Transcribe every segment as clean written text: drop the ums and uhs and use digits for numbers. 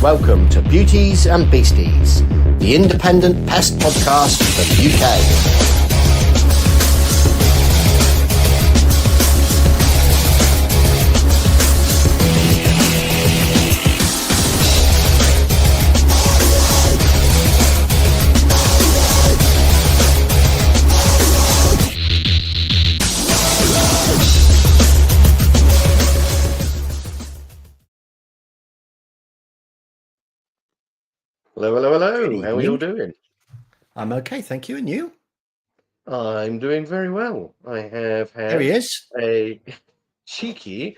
Welcome to Beauties and Beasties, the independent pest podcast for the UK. Hello, hello, hello. How are you all doing? I'm okay, thank you. And you? I'm doing very well. I have There he had is. a cheeky,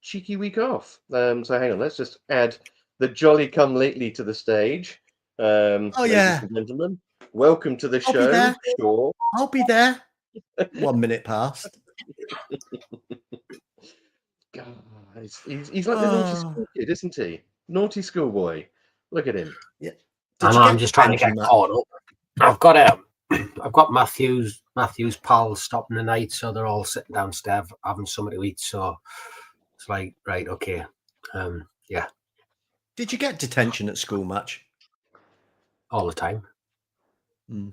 cheeky week off. So hang on, let's just add the jolly come lately to the stage. Ladies and gentlemen, welcome to the I'll show. be there. Sure. I'll be there. 1 minute past. God, he's like the naughty school kid, isn't he? Naughty schoolboy. Look at him. Yeah. I'm just trying to get caught up. I've got Matthew's pals stopping the night, so they're all sitting downstairs having something to eat. So it's like, right, okay, yeah. Did you get detention at school much? All the time.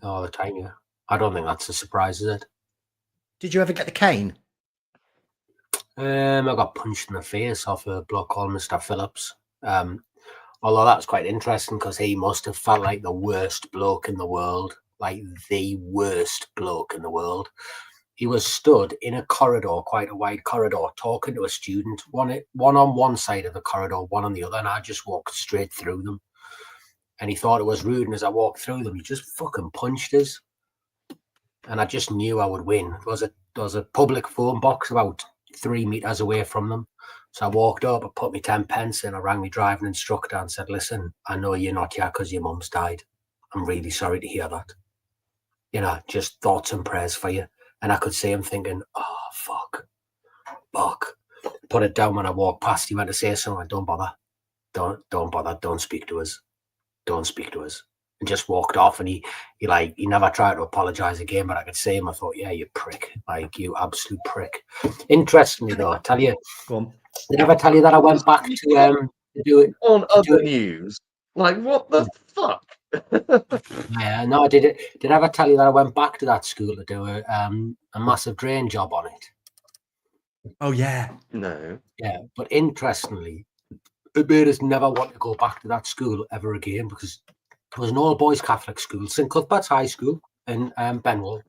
All the time, yeah. I don't think that's a surprise, is it? Did you ever get the cane? I got punched in the face off a bloke called Mr. Phillips. Although that's quite interesting because he must have felt like the worst bloke in the world, like the worst bloke in the world. He was stood in a corridor, quite a wide corridor, talking to a student, one on one side of the corridor, one on the other, and I just walked straight through them. And he thought it was rude, and as I walked through them, he just fucking punched us. And I just knew I would win. There was a public phone box about 3 meters away from them. So I walked up, I put my 10 pence in, I rang my driving instructor and said, listen, I know you're not here because your mum's died. I'm really sorry to hear that. You know, just thoughts and prayers for you. And I could see him thinking, oh, fuck. Put it down when I walked past. He went to say something, don't bother. Don't bother. Don't speak to us. Don't speak to us. And just walked off, and he never tried to apologize again, but I could see him. I thought, yeah, you prick. Like, you absolute prick. Interestingly, though, I tell you, Go on. did I ever tell you that I went back to do it on other news? Like, what the fuck? Yeah, no, did I ever tell you that I went back to that school to do a massive drain job on it? Oh, yeah. No. Yeah, but interestingly, it made us never want to go back to that school ever again because it was an all-boys Catholic school, St Cuthbert's High School in Benwell.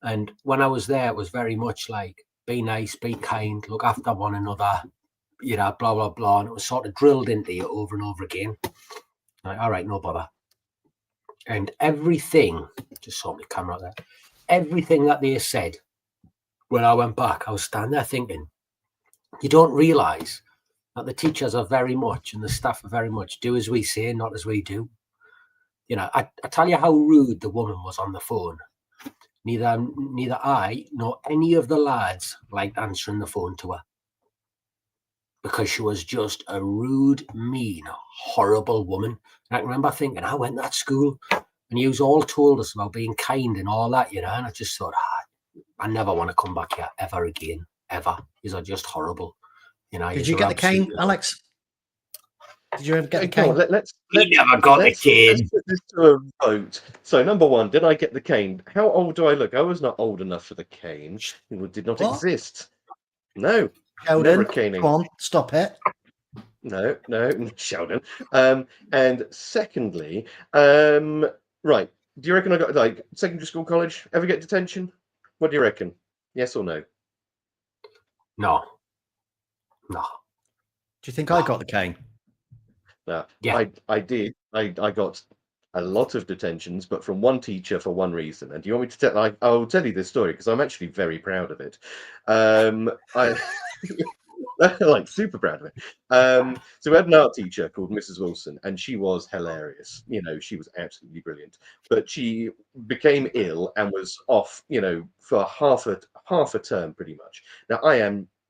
And when I was there, it was very much like, be nice, be kind, look after one another, you know, blah, blah, blah. And it was sort of drilled into you over and over again. Like, all right, no bother. And everything, just saw my camera out there, everything that they said when I went back, I was standing there thinking, you don't realise that the teachers are very much and the staff are very much do as we say, not as we do. You know, I tell you how rude the woman was on the phone. Neither I nor any of the lads liked answering the phone to her because she was just a rude, mean, horrible woman. And I can remember thinking, I went to that school and you all told us about being kind and all that, you know, and I just thought, I never want to come back here ever again, ever. These are just horrible. You know. Did you get the cane, Alex? Did you ever get the cane? He never got the cane. Let's put this to a vote. So, number one, did I get the cane? How old do I look? I was not old enough for the cane. It did not exist. No. Sheldon, never caning. come on, stop it. No, Sheldon. And secondly, right. Do you reckon I got, like, secondary school, college, ever get detention? What do you reckon? Yes or no? No. Do you think I got the cane? No. Yeah. I did. I got a lot of detentions, but from one teacher for one reason. And do you want me to tell? I'll tell you this story because I'm actually very proud of it. I like super proud of it. So we had an art teacher called Mrs. Wilson, and she was hilarious. You know, she was absolutely brilliant. But she became ill and was off, you know, for half a term pretty much. Now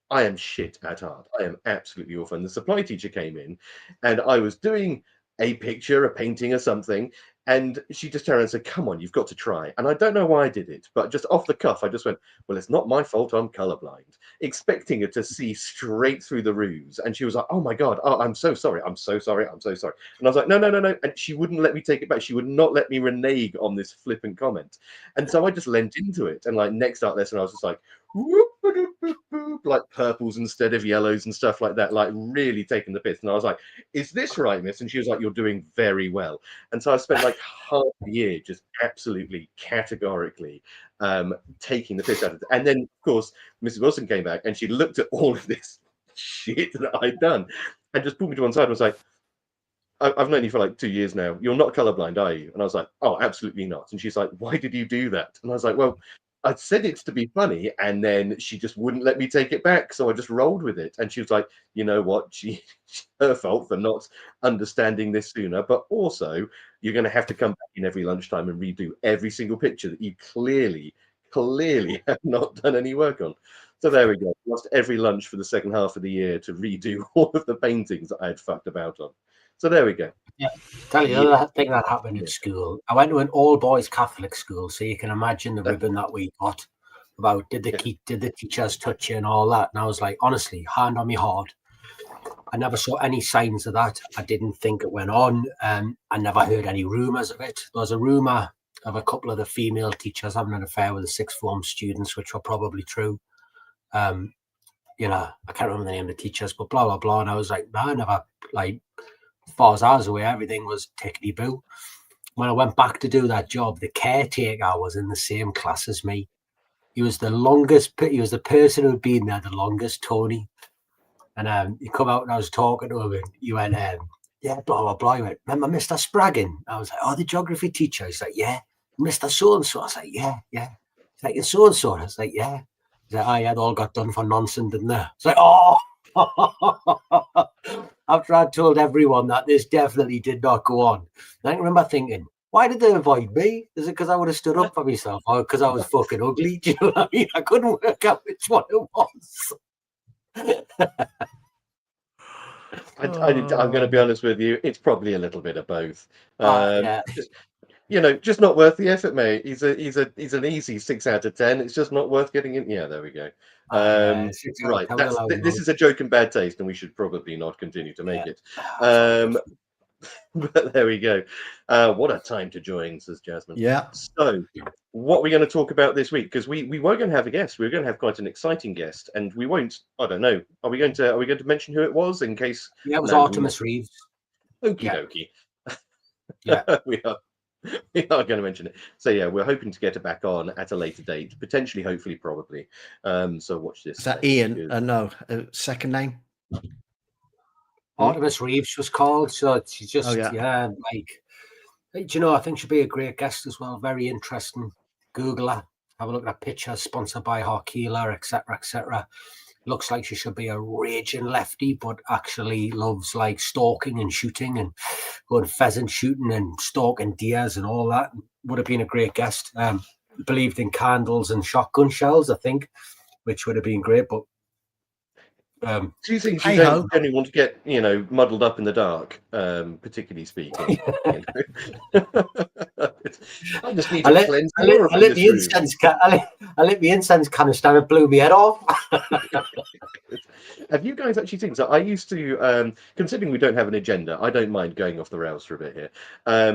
I am shit at art. I am absolutely awful. And the supply teacher came in, and I was doing a picture, a painting or something. And she just turned around and said, come on, you've got to try. And I don't know why I did it, but just off the cuff, I just went, well, it's not my fault, I'm colorblind, expecting her to see straight through the ruse. And she was like, oh my God, oh, I'm so sorry, I'm so sorry, I'm so sorry. And I was like, no, no, no, no. And she wouldn't let me take it back. She would not let me renege on this flippant comment. And so I just lent into it. And like next art lesson, I was just like, whoop, whoop, whoop, whoop, like purples instead of yellows and stuff like that, like really taking the piss. And I was like, is this right, miss? And she was like, you're doing very well. And so I spent like half the year just absolutely categorically taking the piss out of it. And then, of course, Mrs. Wilson came back and she looked at all of this shit that I'd done and just pulled me to one side and was like, I've known you for like 2 years now. You're not colorblind, are you? And I was like, oh, absolutely not. And she's like, why did you do that? And I was like, well, I said it's to be funny, and then she just wouldn't let me take it back, so I just rolled with it. And she was like, you know what? Her fault for not understanding this sooner. But also, you're going to have to come back in every lunchtime and redo every single picture that you clearly have not done any work on. So there we go. Lost every lunch for the second half of the year to redo all of the paintings that I had fucked about on. So there we go. Yeah, tell you the other thing that happened at school. I went to an all-boys Catholic school, so you can imagine the ribbon that we got about did the teachers touch you and all that. And I was like, honestly, hand on my heart, I never saw any signs of that. I didn't think it went on. I never heard any rumours of it. There was a rumour of a couple of the female teachers having an affair with the sixth form students, which were probably true. You know, I can't remember the name of the teachers, but blah blah blah. And I was like, no, I never like. As far as I was aware, everything was tickety boo. When I went back to do that job, the caretaker was in the same class as me. He was the longest. He was the person who'd been there the longest, Tony. And he come out and I was talking to him, and he went, "Yeah, blah blah blah." He went, "Remember Mr. Spraggin?" I was like, "Oh, the geography teacher." He's like, "Yeah." "Mr. So and so." I was like, "Yeah, yeah." He's like, "And so and so." I was like, "Yeah." He's like, "Oh, yeah, they all got done for nonsense, didn't they?" It's like, "Oh." After I told everyone that this definitely did not go on, I remember thinking, why did they avoid me? Is it because I would have stood up for myself, or because I was fucking ugly? Do you know what I mean? I couldn't work out which one it was. I'm going to be honest with you. It's probably a little bit of both. Yeah. Just not worth the effort, mate. He's an easy 6 out of 10. It's just not worth getting in. Yeah, there we go. Right, this is a joke in bad taste, and we should probably not continue to make it. But there we go. What a time to join, says Jasmine. Yeah. So, what we're going to talk about this week, because we were going to have a guest. We were going to have quite an exciting guest, and we won't. I don't know. Are we going to mention who it was in case? Yeah, it was Artemis Reeves. Okie dokie. Yeah, we are going to mention it. So yeah, we're hoping to get her back on at a later date, potentially, hopefully, probably. So watch this. Is that Ian? No, second name. Artemis Reeves was called. So she's just like, do you know? I think she'd be a great guest as well. Very interesting. Google her. Have a look at her picture. Sponsored by Harkeela, etc., etc. Looks like she should be a raging lefty, but actually loves like stalking and shooting and going pheasant shooting and stalking deers and all that. Would have been a great guest. Believed in candles and shotgun shells, I think, which would have been great. But two things you don't generally want to get, muddled up in the dark, particularly speaking. I just need to cleanse. I lit the incense canister and blew my head off. Have you guys actually seen? So I used to, considering we don't have an agenda, I don't mind going off the rails for a bit here.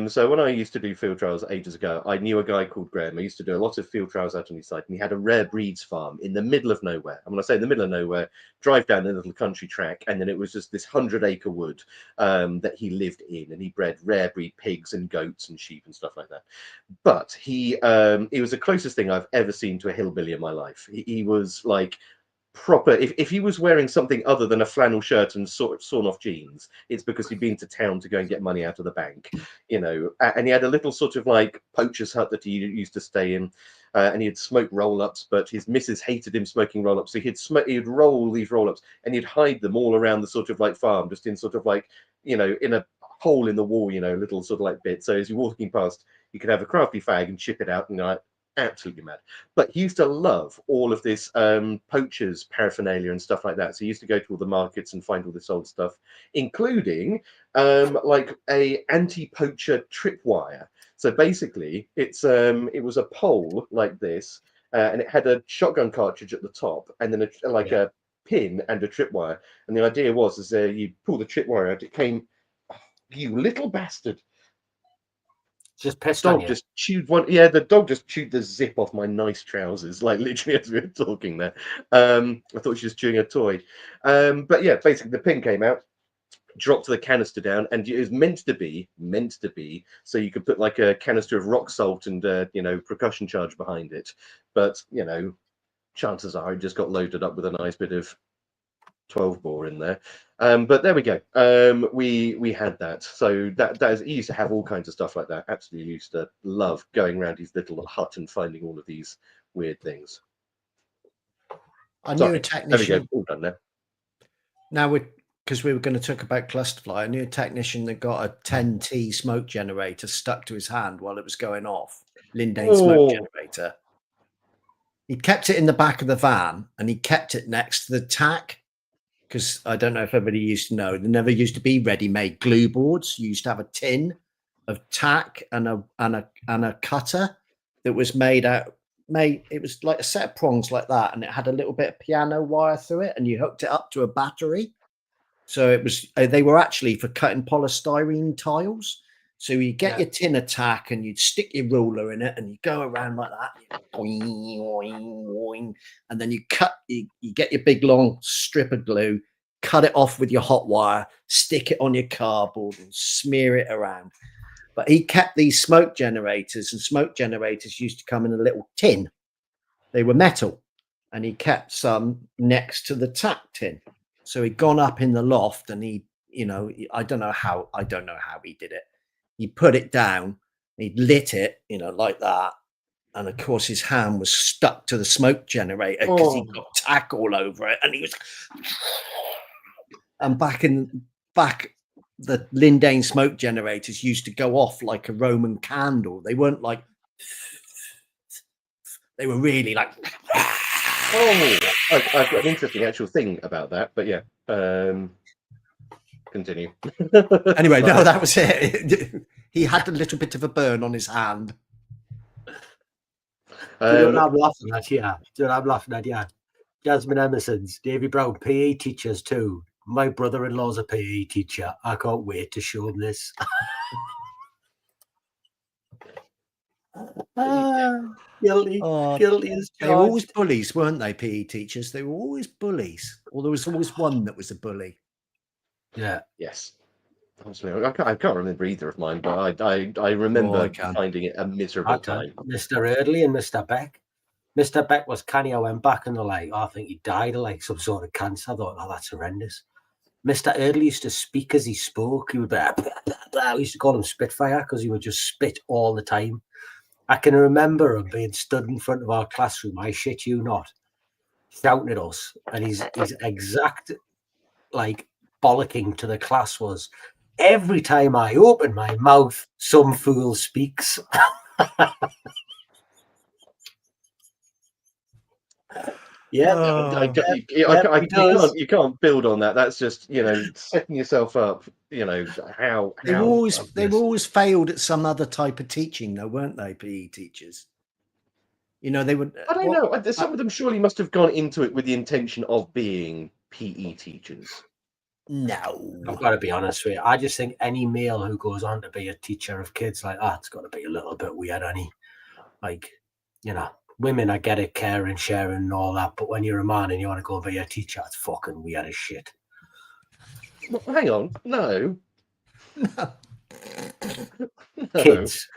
So when I used to do field trials ages ago, I knew a guy called Graham. I used to do a lot of field trials out on his side, and he had a rare breeds farm in the middle of nowhere. And when I say in the middle of nowhere, drive down a little country track, and then it was just this 100-acre wood that he lived in, and he bred rare breed pigs and goats and sheep and stuff like that. But he was the closest thing I've ever seen to a hillbilly in my life. He was like proper. If he was wearing something other than a flannel shirt and sawn off jeans, it's because he'd been to town to go and get money out of the bank, and he had a little sort of like poacher's hut that he used to stay in, and he'd smoke roll-ups, but his missus hated him smoking roll-ups, so he'd roll these roll-ups and he'd hide them all around the sort of like farm, just in sort of like, in a hole in the wall, little sort of like bit, so as you're walking past you could have a crafty fag and chip it out and like absolutely mad. But he used to love all of this poachers paraphernalia and stuff like that. So he used to go to all the markets and find all this old stuff, including like a anti-poacher tripwire. So basically, it was a pole like this, and it had a shotgun cartridge at the top, and then a pin and a tripwire. And the idea was, is you pull the tripwire out, it came. Oh, you little bastard! Just pissed on Dog you. just chewed one. Yeah, the dog just chewed the zip off my nice trousers, like literally as we were talking there. I thought she was chewing a toy. But yeah, basically the pin came out, dropped the canister down, and it was meant to be so you could put like a canister of rock salt and percussion charge behind it. But chances are it just got loaded up with a nice bit of 12 bore in there. But there we go. We had that. So that is, he used to have all kinds of stuff like that. Absolutely used to love going around his little hut and finding all of these weird things. I knew Sorry, a technician. there we go. All done now. Now because we were going to talk about clusterfly, I knew a technician that got a 10T smoke generator stuck to his hand while it was going off. Lindane smoke generator. He kept it in the back of the van and he kept it next to the tack. Because I don't know if everybody used to know, there never used to be ready-made glue boards. You used to have a tin of tack and a cutter that was it was like a set of prongs like that, and it had a little bit of piano wire through it, and you hooked it up to a battery. So it was they were actually for cutting polystyrene tiles. So you get your tin of tack and you'd stick your ruler in it and you go around like that, boing, boing, boing, and then you get your big long strip of glue, cut it off with your hot wire, stick it on your cardboard and smear it around. But he kept these smoke generators, and smoke generators used to come in a little tin. They were metal, and he kept some next to the tack tin. So he'd gone up in the loft and I don't know how he did it. He put it down, he lit it, like that. And of course, his hand was stuck to the smoke generator because he got tack all over it. And he was, and back, the Lindane smoke generators used to go off like a Roman candle. They weren't like, they were really like. I've got an interesting actual thing about that, but yeah. Continue. Anyway, no, that was it. He had a little bit of a burn on his hand. I'm laughing at you. I'm laughing at you. Jasmine Emerson's, Davy Brown, PE teachers too. My brother-in-law's a PE teacher. I can't wait to show him this. Guilty as charged. They were always bullies, weren't they, PE teachers? They were always bullies. Or there was always one that was a bully. Yeah. Yes. I can't remember either of mine, but I remember finding it a miserable time. Mr. Eardley and Mr. Beck. Mr. Beck was canny. I went back and they're like, I think he died of like some sort of cancer. I thought, that's horrendous. Mr. Eardley used to speak as he spoke. He would be, we used to call him Spitfire because he would just spit all the time. I can remember him being stood in front of our classroom, I shit you not, shouting at us. And his exact like bollocking to the class was, every time I open my mouth, some fool speaks. Yeah, you can't build on that. That's just setting yourself up. How they were always failed at some other type of teaching, though, weren't they? PE teachers. They would. I don't know. Some of them surely must have gone into it with the intention of being PE teachers. No, I've got to be honest with you. I just think any male who goes on to be a teacher of kids like that, it's got to be a little bit weird. Women, I get it, caring, sharing, and all that. But when you're a man and you want to go be a teacher, it's fucking weird as shit. Well, hang on, no. Kids,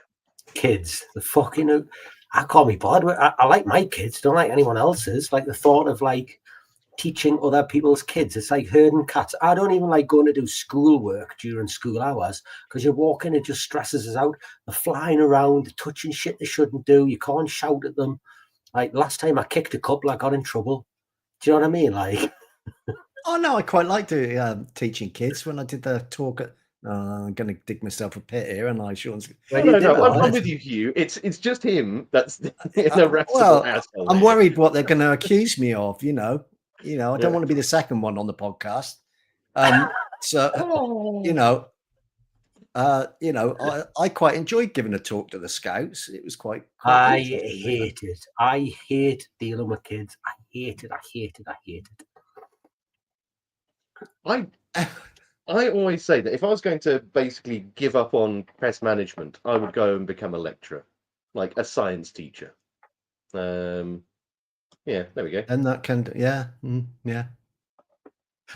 the fucking. I can't be bothered. I like my kids. Don't like anyone else's. Like the thought of like teaching other people's kids. It's like herding cats. I don't even like going to do schoolwork during school hours because you're walking, it just stresses us out. They're flying around, they're touching shit they shouldn't do. You can't shout at them. Like last time I kicked a couple, I got in trouble. Do you know what I mean? Like, oh no, I quite like teaching kids. When I did the talk at I'm going to dig myself a pit here, and I, Sean's. Where do you dig No, I'm it? with you, Hugh. It's just him that's an irascible Well, asshole. I'm here. worried what they're going to accuse me of. I don't Yeah. want to be the second one on the podcast. So Oh. I quite enjoyed giving a talk to the scouts. It was quite I interesting, hate it. I hate dealing with kids. I hate it. I hate it. I hate it. I always say that if I was going to basically give up on pest management, I would go and become a lecturer, like a science teacher. Yeah, there we go. And that can, yeah.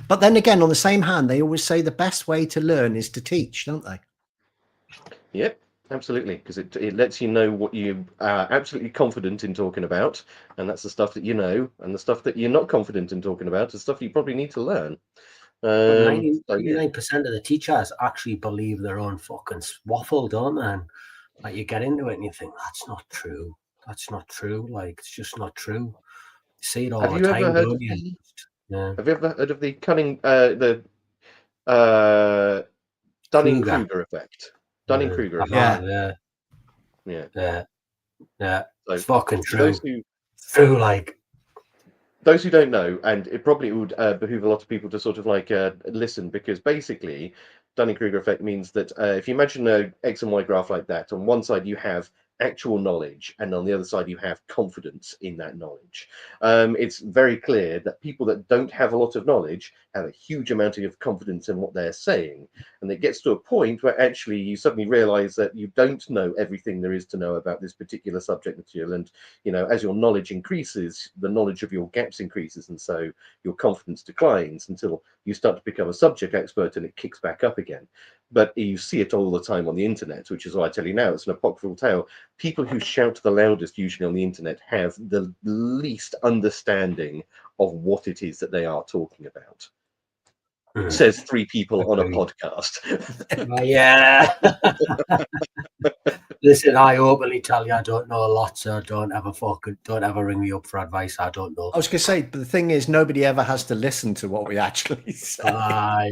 But then again, on the same hand, they always say the best way to learn is to teach, don't they? Yep, absolutely, because it lets you know what you are absolutely confident in talking about, and that's the stuff that you know, and the stuff that you're not confident in talking about is stuff you probably need to learn. But So yeah. 99% of the teachers actually believe their own fucking waffle, don't they? And like you get into it and you think, that's not true. That's not true. Like, it's just not true. You see it all Have the you ever time, heard don't of you? the? Yeah. Have you ever heard of the Dunning-Kruger effect? Dunning-Kruger effect. Yeah. Yeah. So It's fucking for true. those who don't know, and it probably would behoove a lot of people to sort of like listen, because basically Dunning-Kruger effect means that if you imagine a X and Y graph like that, on one side you have actual knowledge, and on the other side you have confidence in that knowledge. It's very clear that people that don't have a lot of knowledge have a huge amount of confidence in what they're saying, and it gets to a point where actually you suddenly realize that you don't know everything there is to know about this particular subject material, and as your knowledge increases, the knowledge of your gaps increases, and so your confidence declines until you start to become a subject expert and it kicks back up again. But you see it all the time on the internet, which is why I tell you now, it's an apocryphal tale. People who shout the loudest usually on the internet have the least understanding of what it is that they are talking about. Says 3 people on a podcast. Yeah. Listen, I openly tell you I don't know a lot, so don't ever ring me up for advice. I don't know. I was going to say, but the thing is, nobody ever has to listen to what we actually say.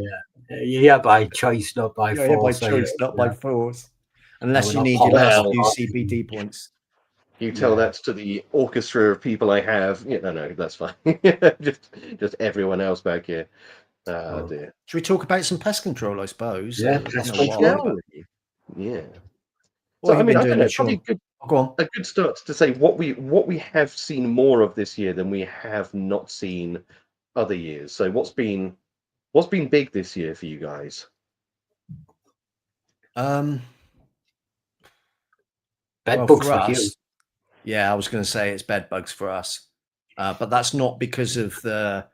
Yeah, by choice, not by force. By choice, not by force. Unless you we're need not your last popular. few CBD points. You tell that to the orchestra of people I have. No, that's fine. just everyone else back here. Oh dear. Should we talk about some pest control, I suppose? Yeah, It's pest been a control. while, Yeah. What So have you been I doing, don't know, Sean? probably Go on. a good start to say what we have seen more of this year than we have not seen other years. So what's been big this year for you guys? Bed Well, bugs for for you. us, yeah, I was going to say it's bed bugs for us, but that's not because of the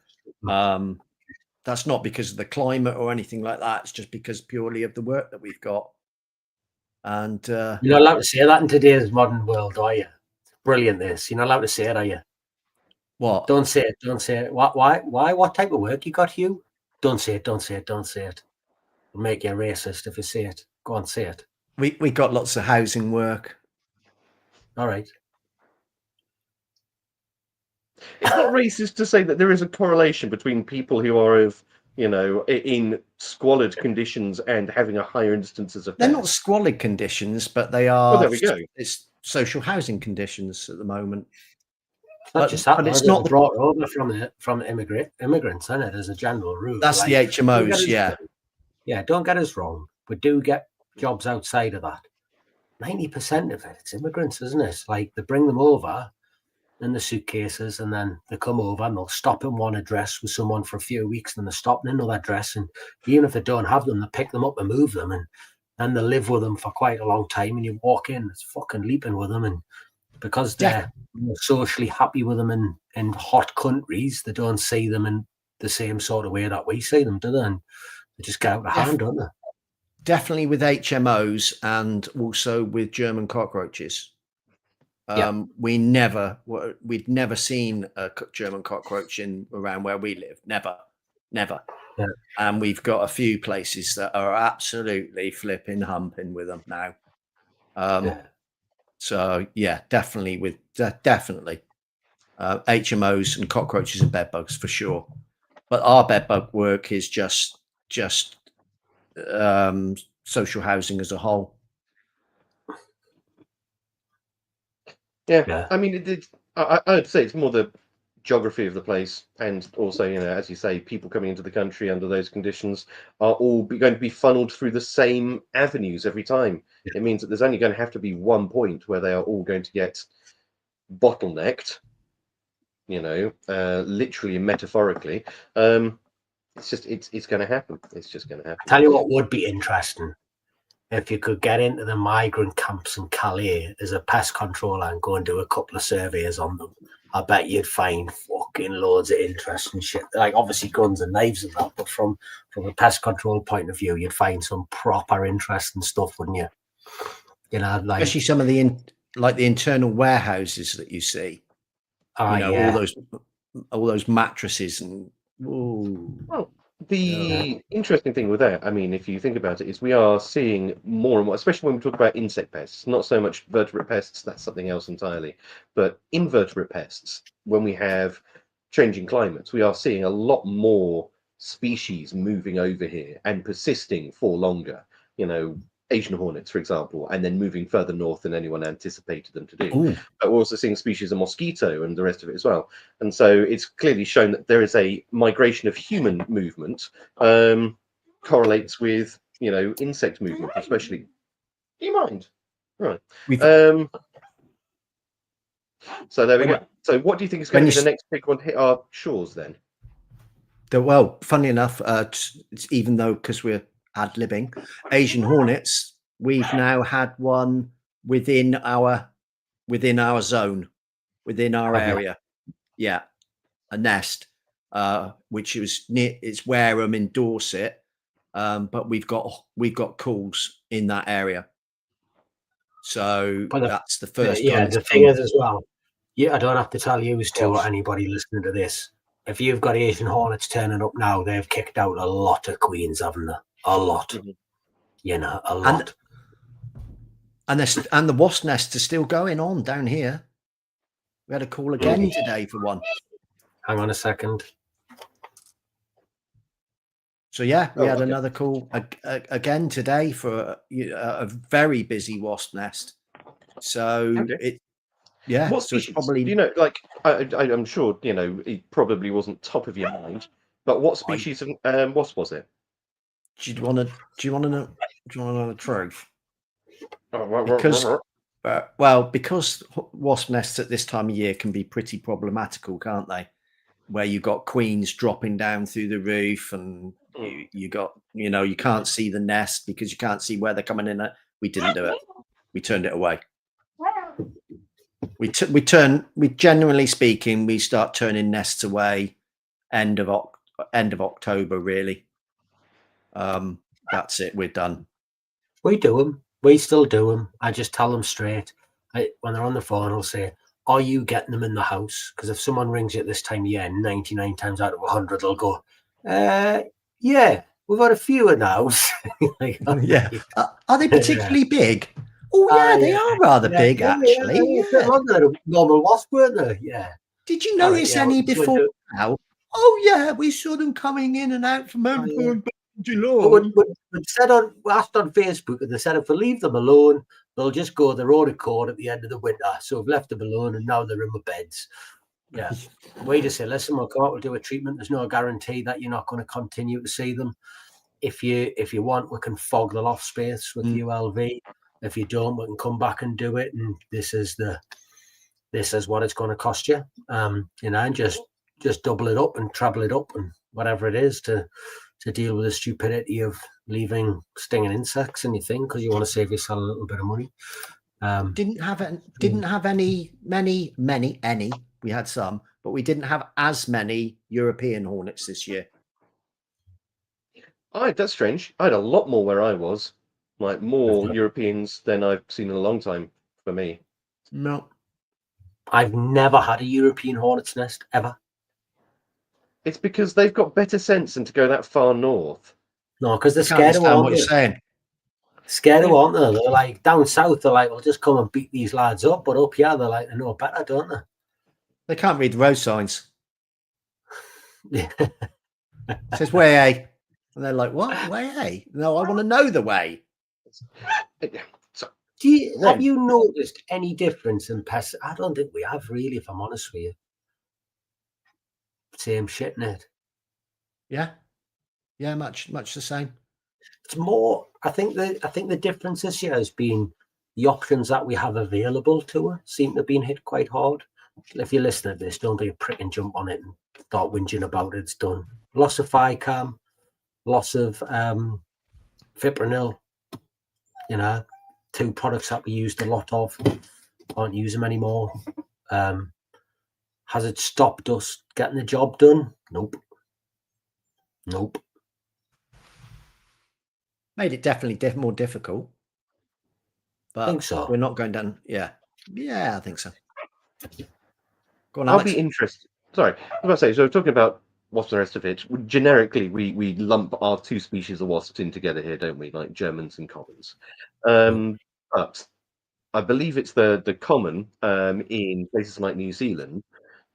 climate or anything like that. It's just because purely of the work that we've got. And you're not allowed to say that in today's modern world, are you? It's brilliant. This you're not allowed to say it, are you? what? Don't say it. Don't say it. Why? What type of work you got, Hugh? Don't say it. Don't say it. Don't say it. It'll make you a racist if you say it. Go on, say it. We got lots of housing work. All right. It's not racist to say that there is a correlation between people who are in squalid conditions and having a higher instances of They're not pest. squalid conditions, but they are. Well, there we go. It's social housing conditions at the moment. It's not just that, but though, it's is it? not They're brought over from immigrants, isn't it? As a general rule. That's like, the HMOs, yeah. Yeah, don't get us wrong. We do get jobs outside of that. 90% of it, it's immigrants, isn't it? Like they bring them over in the suitcases, and then they come over and they'll stop in one address with someone for a few weeks, and then they stop in another address, and even if they don't have them, they pick them up and move them, and then they live with them for quite a long time, and you walk in, it's fucking leaping with them, and because they're socially happy with them in hot countries, they don't see them in the same sort of way that we see them, do they? And they just get out of hand, don't they? Definitely with HMOs and also with German cockroaches. We'd never seen a German cockroach around where we live. Never. Yeah. And we've got a few places that are absolutely flipping humping with them now. So yeah, definitely HMOs and cockroaches and bed bugs for sure. But our bed bug work is just social housing as a whole. Yeah. I mean, I'd say it's more the geography of the place, and also, as you say, people coming into the country under those conditions are all going to be funneled through the same avenues every time. It means that there's only going to have to be one point where they are all going to get bottlenecked, literally and metaphorically. It's going to happen. It's just going to happen. Tell you what would be interesting, if you could get into the migrant camps in Calais as a pest controller and go and do a couple of surveys on them. I bet you'd find fucking loads of interesting shit. Like, obviously guns and knives and that, but from a pest control point of view, you'd find some proper interesting stuff, wouldn't you? Like, especially some of the internal warehouses that you see. All those mattresses and. Ooh. Well, the interesting thing with that, I mean, if you think about it, is we are seeing more and more, especially when we talk about insect pests, not so much vertebrate pests, that's something else entirely, but invertebrate pests, when we have changing climates, we are seeing a lot more species moving over here and persisting for longer. Asian hornets, for example, and then moving further north than anyone anticipated them to do. Ooh. But we're also seeing species of mosquito and the rest of it as well. And so it's clearly shown that there is a migration of human movement correlates with, insect movement, especially. Do you mind? Right. So there we go. So what do you think is going to be the next big one to hit our shores then? Well, funnily enough, even though, because we're ad-libbing, Asian hornets, we've now had one within our zone, within our area. Yeah, a nest, which is near, it's Wareham in Dorset, but we've got calls in that area. So that's the first time. The thing is as well, I don't have to tell you as to anybody listening to this. If you've got Asian hornets turning up now, they've kicked out a lot of queens, haven't they? A lot. Mm-hmm. A lot. And the wasp nests are still going on down here. We had a call again today for one. Hang on a second. So yeah, we had another call again today for a very busy wasp nest. So what species? So probably, I'm sure it probably wasn't top of your mind, but what species of wasp was it? Do you want to know the truth? Because wasp nests at this time of year can be pretty problematical, can't they? Where you got queens dropping down through the roof, and you got you can't see the nest because you can't see where they're coming in at. We didn't do it. We turned it away. We generally speaking, we start turning nests away end of October, really. That's it. We're done. We do them. We still do them. I just tell them straight. When they're on the phone, I'll say, "Are you getting them in the house?" Because if someone rings you at this time of year, 99 times out of 100, they'll go, "Yeah, we've got a few in the house." Like, yeah. Are they particularly big? Oh yeah, they are rather big, actually. Normal wasp, weren't they? Yeah. Did you notice any before now? Oh yeah, we saw them coming in and out from we asked on Facebook, and they said if we leave them alone, they'll just go their own accord at the end of the winter. So we've left them alone, and now they're in the beds. Yeah, we just say, listen, we'll do a treatment. There's no guarantee that you're not going to continue to see them. If you want, we can fog the loft space with ULV. If you don't, we can come back and do it. And this is what it's going to cost you. And just double it up and treble it up and whatever it is to deal with the stupidity of leaving stinging insects in your thing because you want to save yourself a little bit of money. Didn't have any. We had some, but we didn't have as many European hornets this year. That's strange. I had a lot more where I was. Like more Europeans than I've seen in a long time for me. No. I've never had a European hornet's nest, ever. It's because they've got better sense than to go that far north. No, because they're scared of what you're saying. Scared of, aren't they? They're like, down south, they're like, we'll just come and beat these lads up. But up here, they're like, they know better, don't they? They can't read the road signs. It says, way A. And they're like, what? Way? No, I want to know the way. So Have you noticed any difference in pests? I don't think we have really, if I'm honest with you. Same shit, innit? Yeah. Yeah, much the same. It's more. I think the difference this year has been the options that we have available to us seem to have been hit quite hard. If you're listening to this, don't be a prick and jump on it and start whinging about it. It's done. Loss of Ficam, loss of Fipronil. You know, 2 products that we used a lot of. Can't use them anymore. Has it stopped us getting the job done? Nope. Made it definitely more difficult. But I think so. We're not going down. Yeah, I think so. Go on, I'll Alex. be interested. Sorry, I was about to say. So talking about wasps and the rest of it, generically we lump our 2 species of wasps in together here, don't we? Like Germans and commons. But I believe it's the common in places like New Zealand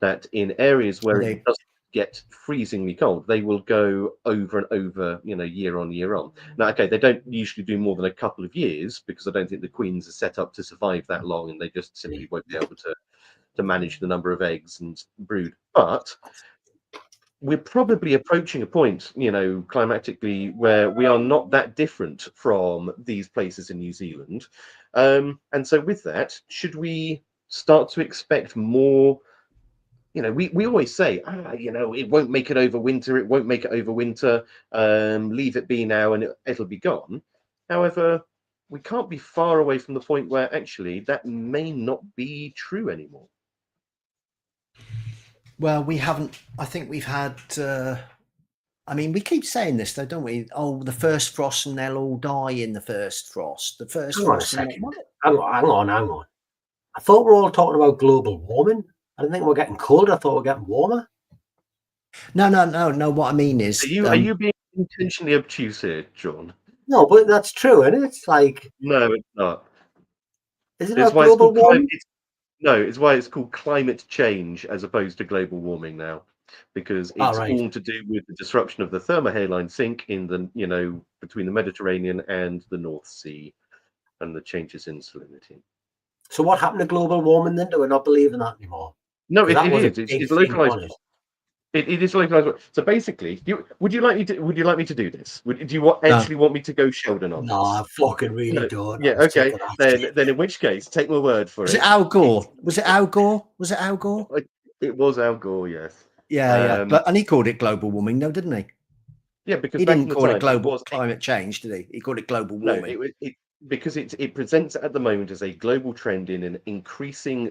that in areas where it doesn't get freezingly cold, they will go over and over, year on year on. Now, okay, they don't usually do more than a couple of years because I don't think the queens are set up to survive that long, and they just simply won't be able to manage the number of eggs and brood. But we're probably approaching a point, climatically, where we are not that different from these places in New Zealand. And so with that, should we start to expect more? We always say, it won't make it over winter. It won't make it over winter. Leave it be now and it'll be gone. However, we can't be far away from the point where actually that may not be true anymore. Well, we haven't. I think we've had. I mean, we keep saying this though, don't we? Oh, the first frost, and they'll all die in the first frost. The first frost. Hang on. I thought we were all talking about global warming. I didn't think we were getting colder. I thought we were getting warmer. No. What I mean is, are you being intentionally obtuse here, John? No, but that's true, isn't it? It's like, no, it's not. Is it about global warming? No, it's why it's called climate change as opposed to global warming now, because it's all to do with the disruption of the thermohaline sink in the between the Mediterranean and the North Sea, and the changes in salinity. So what happened to global warming then? Do we not believe in that anymore? No, it is. It's localized. It is localized. So basically, would you like me to do this? Do you actually want me to go Sheldon on this? No, I fucking really don't. Yeah, okay. Then in which case, take my word for it. Was it Al Gore? Was it Al Gore? It was Al Gore, yes. Yeah. And he called it global warming, though, didn't he? Yeah, because he didn't call it global climate change, did he? He called it global warming. No, because it presents at the moment as a global trend in an increasing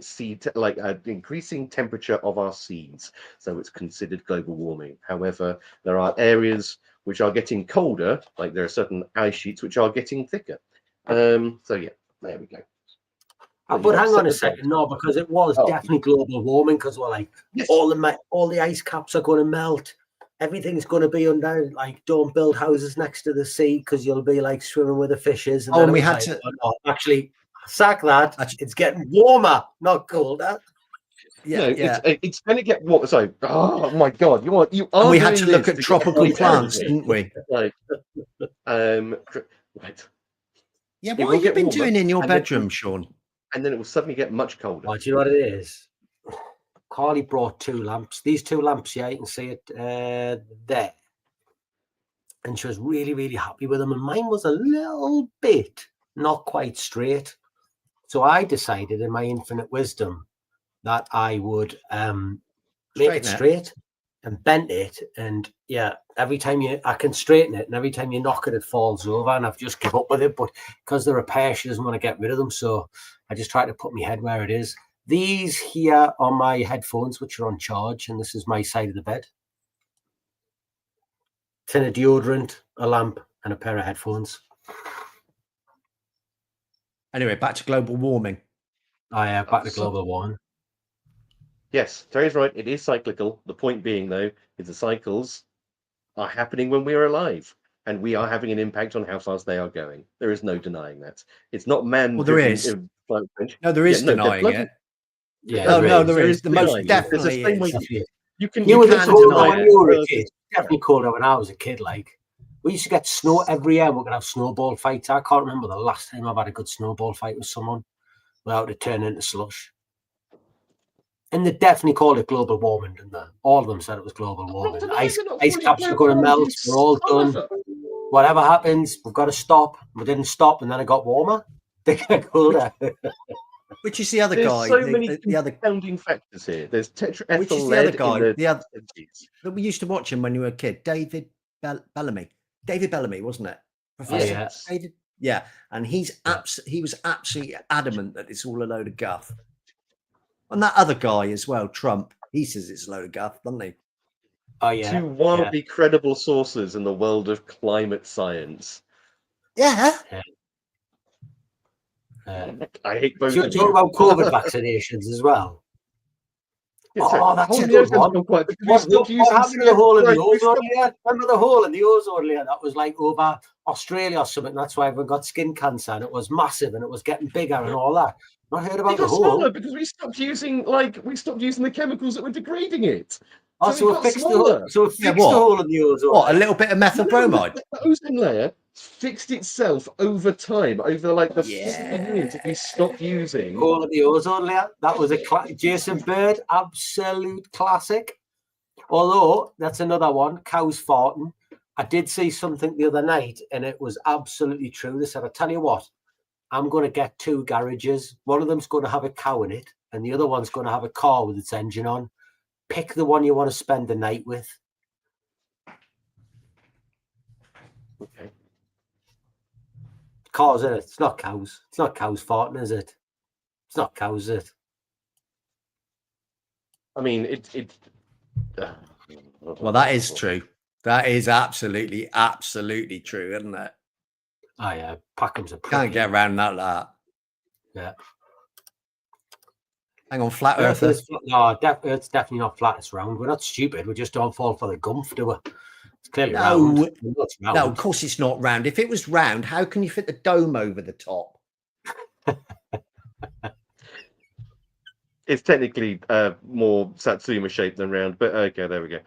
increasing temperature of our seas. So it's considered global warming. However, there are areas which are getting colder, like there are certain ice sheets which are getting thicker. So yeah, there we go. But hang on a second, no, because it was definitely global warming, because we're like, yes, all the ice caps are going to melt. Everything's going to be under, like, don't build houses next to the sea because you'll be like swimming with the fishes. And we had to actually sack that. It's getting warmer, not colder. It's going to get warmer. So, oh my God, you are. And we had to look at tropical plants, didn't we? Right. Yeah, what have you been doing in your bedroom, Sean? And then it will suddenly get much colder. Do you know what it is? Carly brought 2 lamps. These 2 lamps, yeah, you can see it there. And she was really, really happy with them. And mine was a little bit not quite straight. So I decided in my infinite wisdom that I would make it straight and bent it. And yeah, every time I can straighten it, and every time you knock it, it falls over. And I've just given up with it. But because the repair, she doesn't want to get rid of them. So I just try to put my head where it is. These here are my headphones, which are on charge, and this is my side of the bed. Tin of deodorant, a lamp, and a pair of headphones. Anyway, back to global warming. Back to global warming. Yes, Terry's right. It is cyclical. The point being, though, is the cycles are happening when we are alive, and we are having an impact on how fast they are going. There is no denying that. It's not man. Well, there is. No, there is denying it. Yeah, there is. The most definitely is. You were the colder when you were a kid. Definitely colder when I was a kid. Like, We used to get snow every year. We're going to have snowball fights. I can't remember the last time I've had a good snowball fight with someone without it turning into slush. And they definitely called it global warming, didn't they? All of them said it was global warming. Ice caps are going to melt. We're all done. Whatever happens, we've got to stop. We didn't stop, and then it got warmer. They get colder. Which is the other There's guy? so many The other confounding factors here. There's tetraethyl Which is the lead other guy? in the The other 70s. that we used to watch him when you were a kid, David Bellamy. David Bellamy, wasn't it? Professor Yes. David. Yeah, and he was absolutely adamant that it's all a load of guff. And that other guy as well, Trump, he says it's a load of guff, doesn't he? Oh yeah. Two wildly credible sources in the world of climate science. Yeah. I hate both. So you're talking about COVID vaccinations as well. Oh, that's a good one. What happened to the hole in the ozone layer? Remember the hole in the ozone layer that was like over Australia or something? That's why everyone got skin cancer, and it was massive, and it was getting bigger and all that. Not heard about the hole because we stopped using the chemicals that were degrading it. Oh, so we fixed the hole in the ozone. What, a little bit of methyl bromide? The ozone layer fixed itself over time, over like the 40 years that we stopped using. Hole in the ozone layer. That was a Jason Bird, absolute classic. Although, that's another one, cows farting. I did see something the other night, and it was absolutely true. They said, I tell you what, I'm going to get 2 garages. One of them's going to have a cow in it, and the other one's going to have a car with its engine on. Pick the one you want to spend the night with. Okay. Cars, is it? It's not cows. It's not cows farting, is it? It's not cows, is it? I mean, well, that is true. That is absolutely true, isn't it? Oh yeah, Packham's a can't get around that. Yeah. Hang on, flat earther. No, it's definitely not flat. It's round. We're not stupid. We just don't fall for the gumph, do we? It's clearly round. No, of course it's not round. If it was round, how can you fit the dome over the top? It's technically more Satsuma shaped than round, but okay, there we go.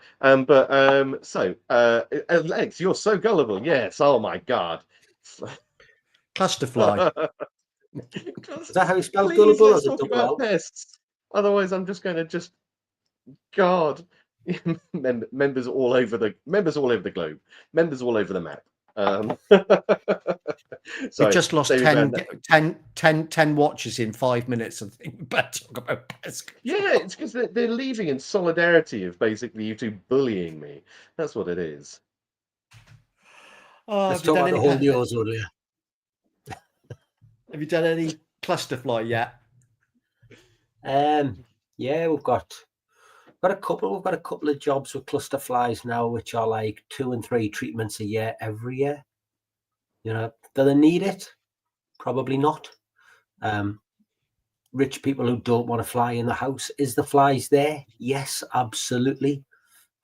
So Lex, you're so gullible. Yes. Oh my God. Clusterfly. Is that how you spell gullible? Let's talk about pests. Otherwise, I'm just going to God. members all over the globe, members all over the map. We just lost 10 watches in 5 minutes. I think we better talk about pests. Yeah, it's because they're leaving in solidarity of basically you two bullying me. That's what it is. Let's talk about the whole news earlier. Have you done any clusterfly yet? Yeah, we've got a couple. We've got a couple of jobs with cluster flies now, which are like 2 and 3 treatments a year every year. You know, do they need it? Probably not. Rich people who don't want to fly in the house. Is the flies there? Yes, absolutely.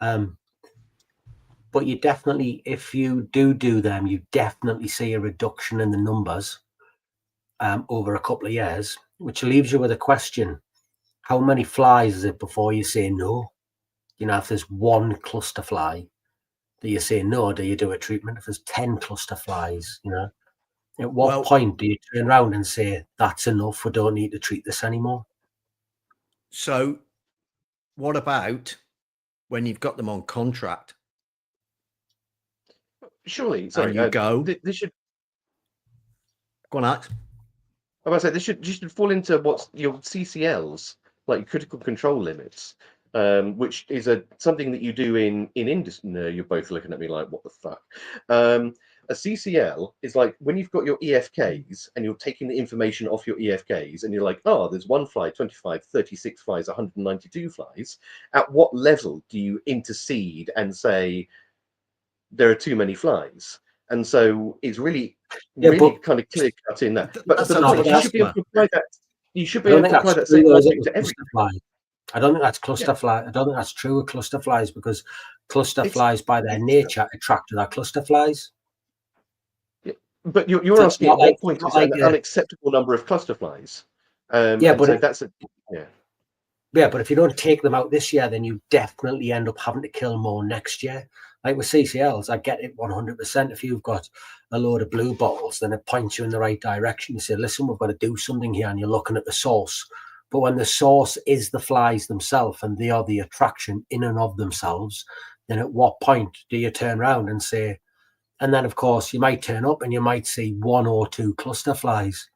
But you definitely, if you do them, you definitely see a reduction in the numbers over a couple of years, which leaves you with a question. How many flies is it before you say no? You know, if there's 1 cluster fly, do you say no? Do you do a treatment? If there's 10 cluster flies, you know, at what point do you turn around and say, that's enough, we don't need to treat this anymore? So what about when you've got them on contract? Surely, sorry, and you this should go on, Alex. I was about to say this should fall into what's your CCLs, like critical control limits, which is something that you do in industry. No, you're both looking at me like, what the fuck? A CCL is like when you've got your EFKs and you're taking the information off your EFKs and you're like, oh, there's 1 fly, 25, 36 flies, 192 flies. At what level do you intercede and say there are too many flies? And so it's really kind of clear cut in that. But you should be able to apply that. You should be able to apply that same logic to every fly. I don't think that's cluster fly. I don't think that's true with cluster flies because cluster flies, by their nature, attract to their cluster flies. Yeah, but you're asking at what point is an unacceptable number of cluster flies? Yeah, but so that's a Yeah, but if you don't take them out this year, then you definitely end up having to kill more next year. Like with CCLs, I get it 100%. If you've got a load of blue bottles, then it points you in the right direction. You say, listen, we've got to do something here, and you're looking at the source. But when the source is the flies themselves and they are the attraction in and of themselves, then at what point do you turn around and say, and then of course you might turn up and you might see 1 or 2 cluster flies.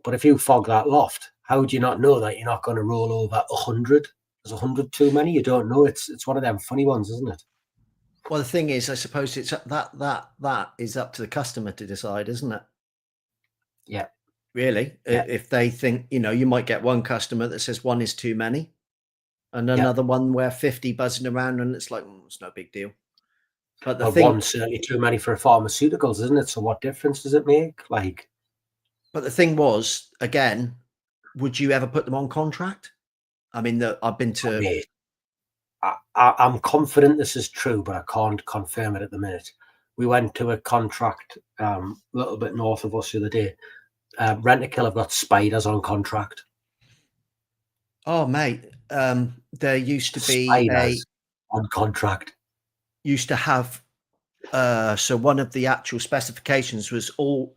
But if you fog that loft, how do you not know that you're not going to roll over 100? There's 100 too many. You don't know. It's one of them funny ones, isn't it? Well, the thing is, I suppose it's that is up to the customer to decide, isn't it? Yeah. Really, Yeah. if they think, you might get one customer that says 1 is too many, and Yeah. another one where 50 buzzing around, and it's like, it's no big deal. But the Well, thing, one's certainly too many for pharmaceuticals, isn't it? So what difference does it make? Like, but the thing was, again, would you ever put them on contract? I mean, I've been to. mate, I'm confident this is true, but I can't confirm it at the minute. We went to a contract a little bit north of us the other day. Rent-a-Kill have got spiders on contract. Oh, mate, there used to be Spiders on contract. used to have. So one of the actual specifications was all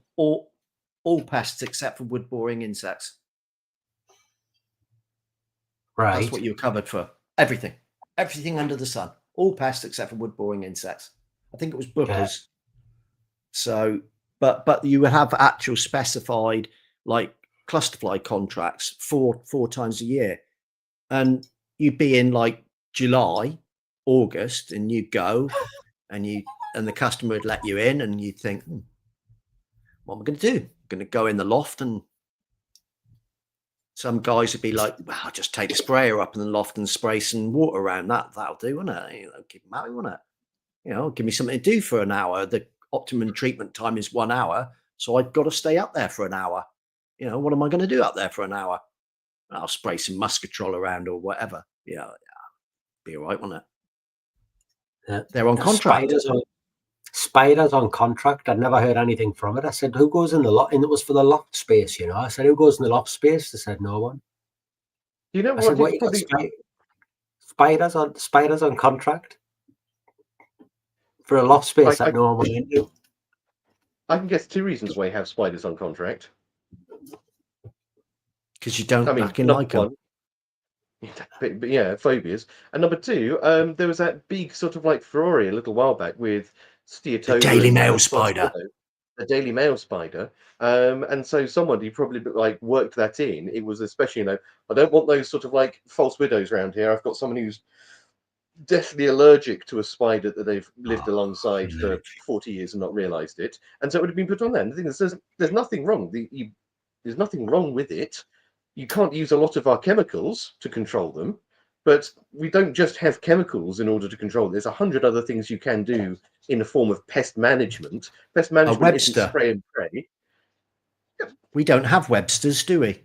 pests except for wood boring insects. Right. That's what you were covered for. Everything under the sun. All pests except for wood boring insects. I think it was bookers. Yeah. So, but you would have actual specified like clusterfly contracts four times a year, and you'd be in like July, August, and you'd go, and the customer would let you in, and you'd think, what am I going to do? I'm going to go in the loft, and some guys would be like, well, I'll just take the sprayer up in the loft and spray some water around that. That'll do, won't it? Keep them happy, won't it? Give me something to do for an hour. The optimum treatment time is 1 hour. So I've got to stay up there for an hour. What am I going to do up there for an hour? I'll spray some muscatrol around or whatever. Be all right, won't it? Yeah. They're on contract. Spiders on contract. I'd never heard anything from it. I said, who goes in the loft? And it was for the loft space, I said, who goes in the loft space? They said, no one. You know I said, what, you got spiders on contract for a loft space that no one went into? I can guess 2 reasons why you have spiders on contract. Because you don't like them. But yeah, phobias. And number 2, there was that big sort of like furore a little while back with Steatoma. The Daily Mail spider. The Daily Mail spider. And so somebody probably like worked that in. It was especially, I don't want those sort of like false widows around here. I've got someone who's deathly allergic to a spider that they've lived alongside for 40 years and not realized it. And so it would have been put on there. And the thing is, there's nothing wrong. There's nothing wrong with it. You can't use a lot of our chemicals to control them, but we don't just have chemicals in order to control them. There's 100 other things you can do in the form of pest management. Pest management isn't spray and pray. We don't have Websters, do we?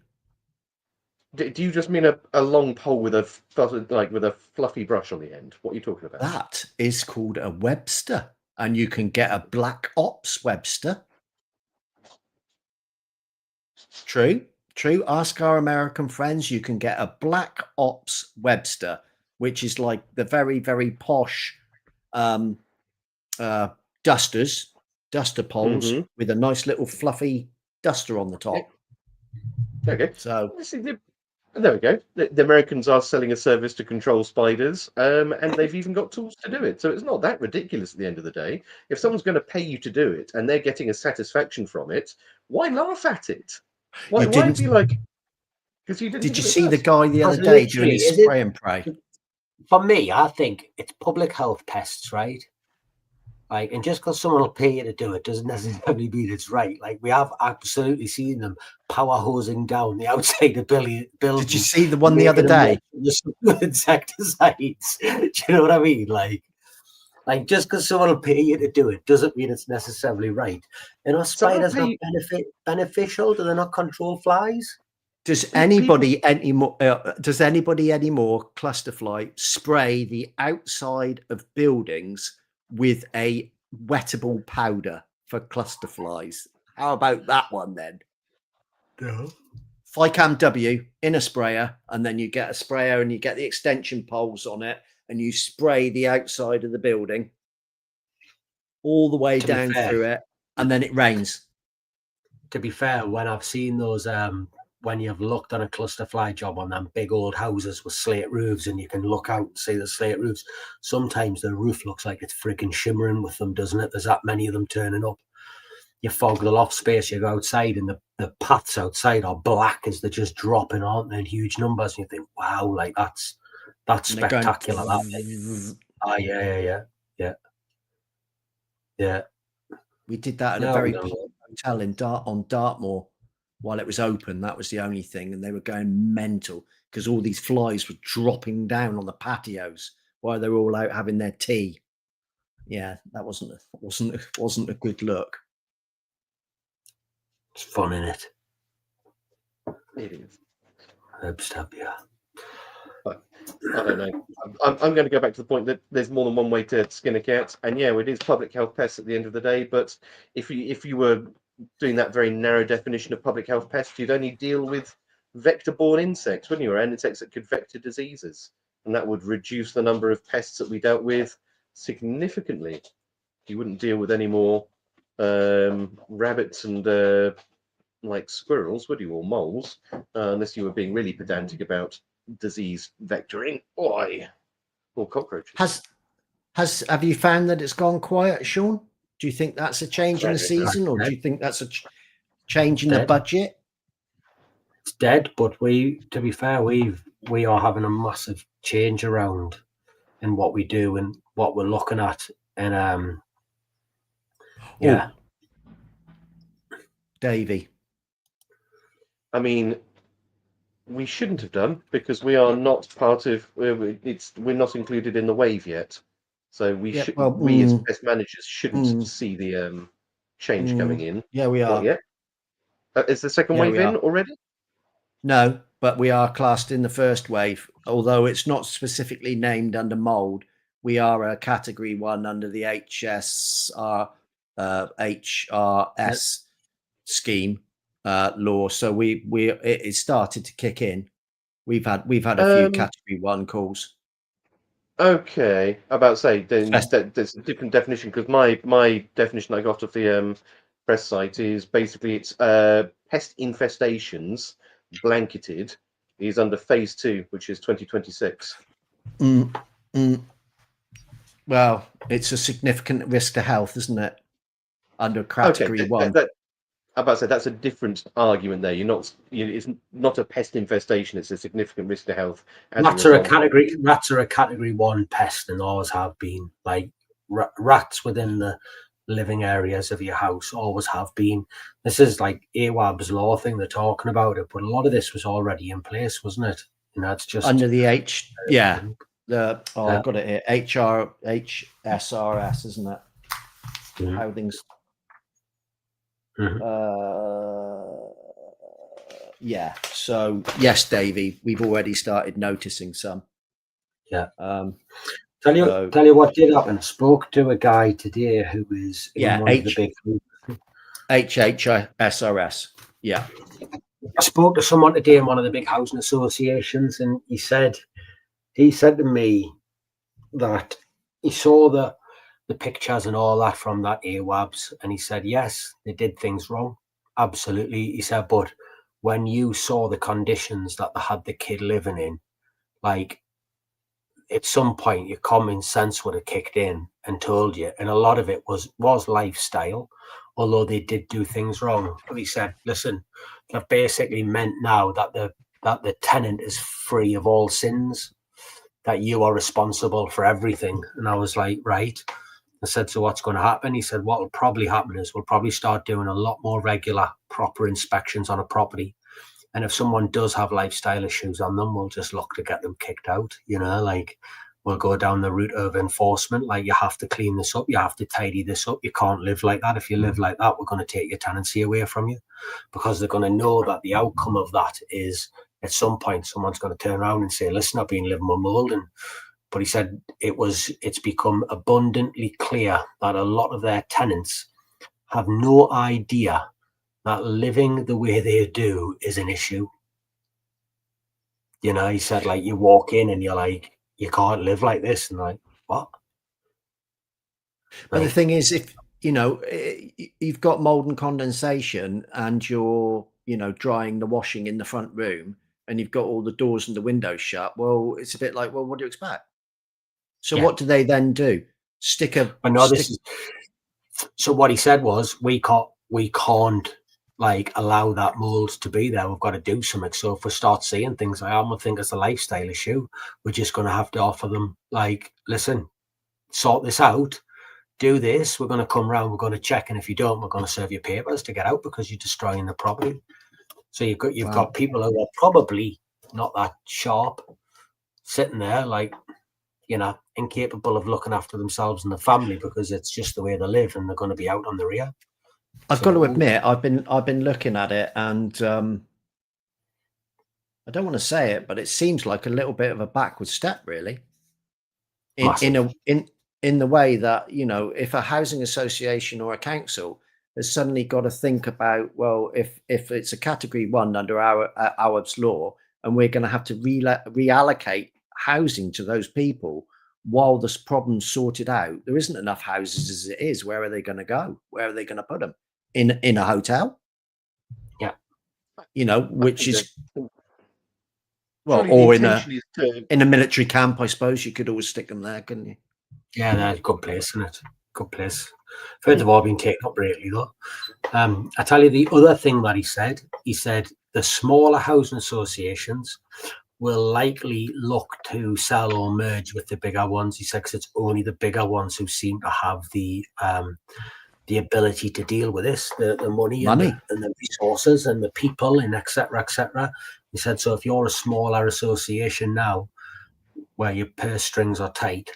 Do you just mean a long pole with a fluffy brush on the end? What are you talking about? That is called a Webster, and you can get a Black Ops Webster. True. Ask our American friends. You can get a Black Ops Webster, which is like the very, very posh duster poles with a nice little fluffy duster on the top. Okay. So there we go. The Americans are selling a service to control spiders, and they've even got tools to do it. So it's not that ridiculous at the end of the day. If someone's going to pay you to do it and they're getting a satisfaction from it, why laugh at it? Why be like? Because you didn't. Did you see the guy the other day doing his spray and pray? For me, I think it's public health pests, right? Like, and just because someone will pay you to do it doesn't necessarily mean it's right. Like, we have absolutely seen them power hosing down the outside of buildings. Did you see the one the other day? Insecticides. Do you know what I mean? Like just because someone will pay you to do it doesn't mean it's necessarily right. Spiders not beneficial? Do they not control flies? Does anybody anymore clusterfly spray the outside of buildings with a wettable powder for cluster flies? How about that one then? No. Ficam W in a sprayer, and then you get a sprayer and you get the extension poles on it, and you spray the outside of the building all the way To be down fair, through it, and then it rains. to be fair, when I've seen those, when you've looked on a cluster fly job on them big old houses with slate roofs, and you can look out and see the slate roofs, sometimes the roof looks like it's frigging shimmering with them, doesn't it? There's that many of them turning up. You fog the loft space, you go outside, and the paths outside are black as they're just dropping, aren't they, in huge numbers? And you think, wow, like that's And they're going, spectacular. That ah, yeah. we did that at a No, very no. popular hotel in on Dartmoor while it was open. That was the only thing, and they were going mental because all these flies were dropping down on the patios while they were all out having their tea. Yeah, that wasn't a good look. It's fun, isn't it? It is. Herb stab, yeah. But I don't know. I'm going to go back to the point that there's more than one way to skin a cat, and yeah, it is public health pests at the end of the day. But if you were doing that very narrow definition of public health pest, you'd only deal with vector-borne insects, wouldn't you? Or insects that could vector diseases, and that would reduce the number of pests that we dealt with significantly. You wouldn't deal with any more rabbits and like squirrels, would you, or moles, unless you were being really pedantic about disease vectoring, or cockroaches. Have you found that it's gone quiet, Sean? Do you think that's a change in the season, or do you think that's a change in the budget? It's dead, but to be fair, we are having a massive change around in what we do and what we're looking at, and yeah. Davey. I mean, we shouldn't have done, because we are not part of. We're not included in the wave yet, so we should. Well, we as pest managers shouldn't see the change coming in. Yeah, we are. Not yet. Is the second wave in already? No, but we are classed in the first wave, although it's not specifically named under mold. We are a category 1 under the HRS scheme law. So it started to kick in. We've had a few category 1 calls. Okay, about to say there's a different definition, because my definition I got off the press site is basically it's pest infestations blanketed is under phase 2, which is 2026. Well, it's a significant risk to health, isn't it? Under category 1. I'm about to say that's a different argument there. It's not a pest infestation; it's a significant risk to health. Rats are a category 1 pest, and always have been. Like rats within the living areas of your house always have been. This is like AWAB's law thing they're talking about it, but a lot of this was already in place, wasn't it? You know, it's just under the I've got it here. HSRS, isn't it? How things. Yeah. So yes, Davey, we've already started noticing some. Yeah. Tell you what did happen. I spoke to a guy today who is in one of the big HHSRS. Yeah. I spoke to someone today in one of the big housing associations, and he said to me that he saw the pictures and all that from that AWABs, and he said, yes, they did things wrong. Absolutely. He said, but when you saw the conditions that they had the kid living in, like at some point your common sense would have kicked in and told you, and a lot of it was lifestyle, although they did do things wrong. But he said, listen, that basically meant now that the tenant is free of all sins, that you are responsible for everything. And I was like, right. I said, so what's going to happen? He said, what will probably happen is we'll probably start doing a lot more regular, proper inspections on a property. And if someone does have lifestyle issues on them, we'll just look to get them kicked out. You know, like we'll go down the route of enforcement. Like, you have to clean this up. You have to tidy this up. You can't live like that. If you live like that, we're going to take your tenancy away from you, because they're going to know that the outcome of that is at some point someone's going to turn around and say, listen, I've been living with mold. But he said it's become abundantly clear that a lot of their tenants have no idea that living the way they do is an issue. You know, he said, like, you walk in and you're like, you can't live like this. And like, what? But the Like, thing is, if you know, you've got mold and condensation, and you're, you know, drying the washing in the front room, and you've got all the doors and the windows shut. Well, it's a bit like, well, what do you expect? So yeah. what do they then do? But no, this is, so what he said was, we can't like allow that mold to be there. We've got to do something. So if we start seeing things like, I don't think it's a lifestyle issue. We're just going to have to offer them, like, listen, sort this out, do this. We're going to come round, we're going to check, and if you don't, we're going to serve you papers to get out because you're destroying the property. So you've Wow. got people who are probably not that sharp sitting there, like, you know, incapable of looking after themselves and the family because it's just the way they live, and they're going to be out on the rear. I've got to admit, I've been looking at it, and I don't want to say it, but it seems like a little bit of a backward step, really. In the way that, you know, if a housing association or a council has suddenly got to think about, well, if it's a category 1 under our Arab's law, and we're going to have to reallocate housing to those people while this problem's sorted out, there isn't enough houses as it is. Where are they going to go? Where are they going to put them? In a hotel? Yeah. You know, which is, well, surely or the intention is to, in a military camp, I suppose you could always stick them there, couldn't you? Yeah, that's a good place, isn't it? Good place. First of all, been taken up lately, though. I tell you the other thing that he said the smaller housing associations will likely look to sell or merge with the bigger ones. He said, because it's only the bigger ones who seem to have the ability to deal with this, the money. And the resources and the people and etc. etc. He said, so if you're a smaller association now where your purse strings are tight,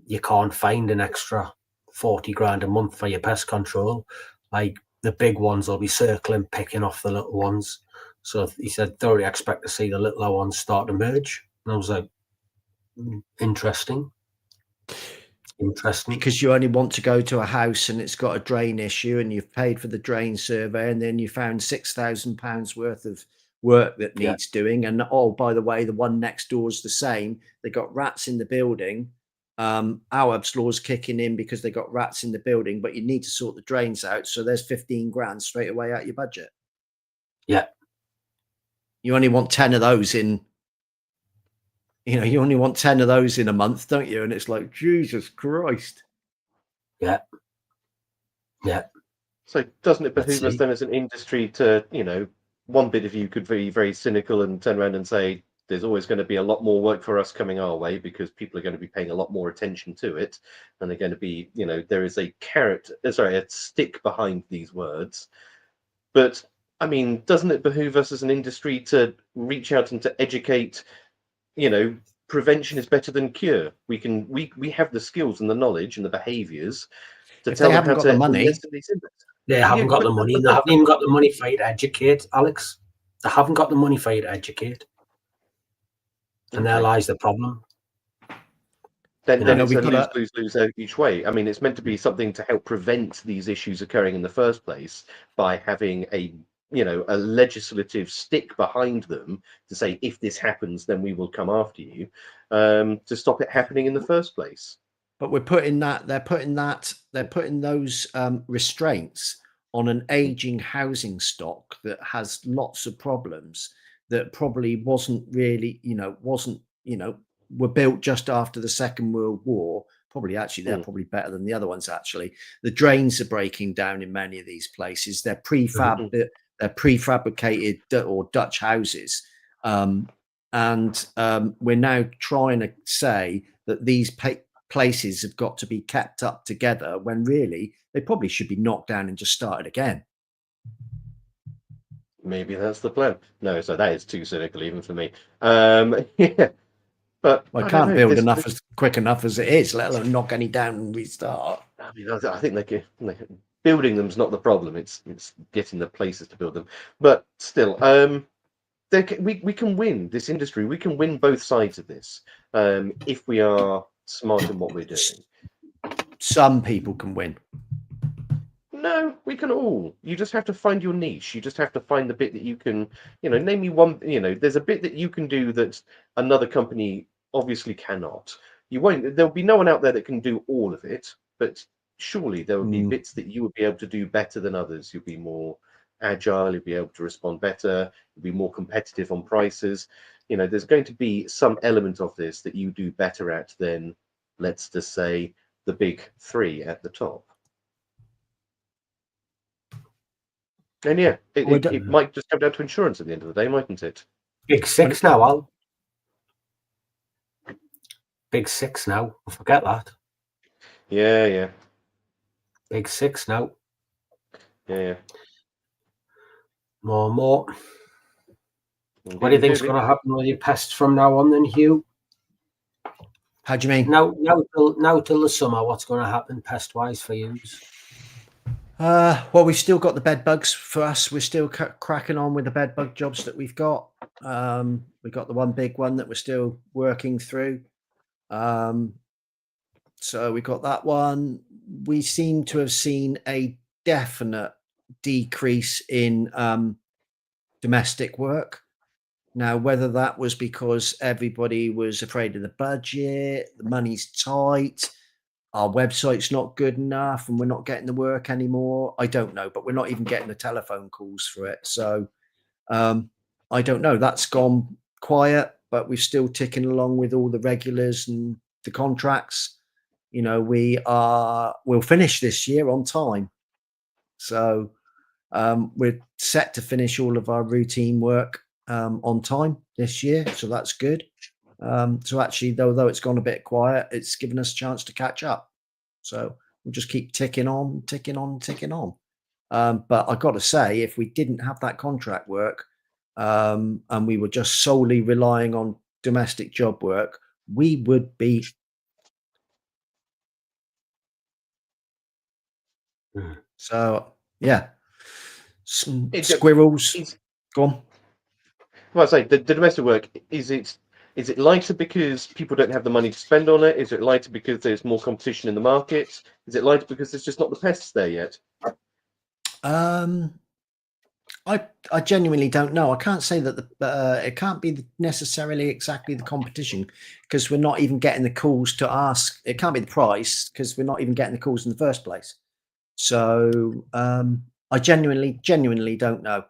you can't find an extra 40 grand a month for your pest control. Like, the big ones will be circling, picking off the little ones. So he said, thoroughly expect to see the littler ones start to merge. And I was like, interesting. Because you only want to go to a house and it's got a drain issue, and you've paid for the drain survey, and then you found £6,000 worth of work that needs doing. And oh, by the way, the one next door is the same. They got rats in the building. Arab's law's kicking in because they got rats in the building, but you need to sort the drains out. So there's 15 grand straight away out your budget. Yeah. You only want 10 of those in, you know, you only want 10 of those in a month, don't you? And it's like, Jesus Christ. Yeah. Yeah. So doesn't it behoove us then as an industry to, you know, one bit of you could be very cynical and turn around and say, there's always going to be a lot more work for us coming our way because people are going to be paying a lot more attention to it, and they're going to be, you know, there is a a stick behind these words. But I mean, doesn't it behoove us as an industry to reach out and to educate? You know, prevention is better than cure. We have the skills and the knowledge and the behaviors to tell them how to lessen these impacts. They haven't got the money. They haven't even got the money for you to educate, Alex. They haven't got the money for you to educate. And there lies the problem. Then it's a lose each way. I mean, it's meant to be something to help prevent these issues occurring in the first place by having a legislative stick behind them to say, if this happens, then we will come after you, to stop it happening in the first place. But they're putting those restraints on an aging housing stock that has lots of problems, that probably were built just after the Second World War. Probably actually they're probably better than the other ones. Actually, the drains are breaking down in many of these places. They're prefabricated or Dutch houses, and we're now trying to say that these places have got to be kept up together when really they probably should be knocked down and just started again. Maybe that's the plan. No, so that is too cynical even for me. Yeah. But I can't build enough as quick enough as it is, let alone knock any down and restart. I mean, I think building them's not the problem. It's getting the places to build them. But still, we can win this industry. We can win both sides of this if we are smart in what we're doing. Some people can win. No, we can all. You just have to find your niche. You just have to find the bit that you can, name me one, there's a bit that you can do that another company obviously cannot. There'll be no one out there that can do all of it, but surely there would be bits that you would be able to do better than others. You'll be more agile, you'll be able to respond better, you'll be more competitive on prices. There's going to be some element of this that you do better at than, let's just say, the big three at the top. And yeah, it might just come down to insurance at the end of the day, mightn't it? Big six now, Al. Big six now. Forget that. Yeah. Big six now. Yeah. More. Indeed, What do you think's going to happen with your pests from now on, then, Hugh? How do you mean? Now till the summer, what's going to happen pest-wise for you? Well, we've still got the bed bugs for us. We're still cracking on with the bed bug jobs that we've got. We've got the one big one that we're still working through. So we got that one. We seem to have seen a definite decrease in domestic work. Now, whether that was because everybody was afraid of the budget, the money's tight, our website's not good enough, and we're not getting the work anymore, I don't know. But we're not even getting the telephone calls for it. So I don't know. That's gone quiet, but we're still ticking along with all the regulars and the contracts. We'll finish this year on time. So we're set to finish all of our routine work on time this year. So that's good. So actually, though it's gone a bit quiet, it's given us a chance to catch up. So we'll just keep ticking on. But I've got to say, if we didn't have that contract work and we were just solely relying on domestic job work, we would be. So, yeah. Squirrels. Go on. Well, I say the domestic work, is it lighter because people don't have the money to spend on it? Is it lighter because there's more competition in the market? Is it lighter because there's just not the pests there yet? I genuinely don't know. I can't say that it can't be necessarily exactly the competition, because we're not even getting the calls to ask. It can't be the price, because we're not even getting the calls in the first place. So I genuinely don't know.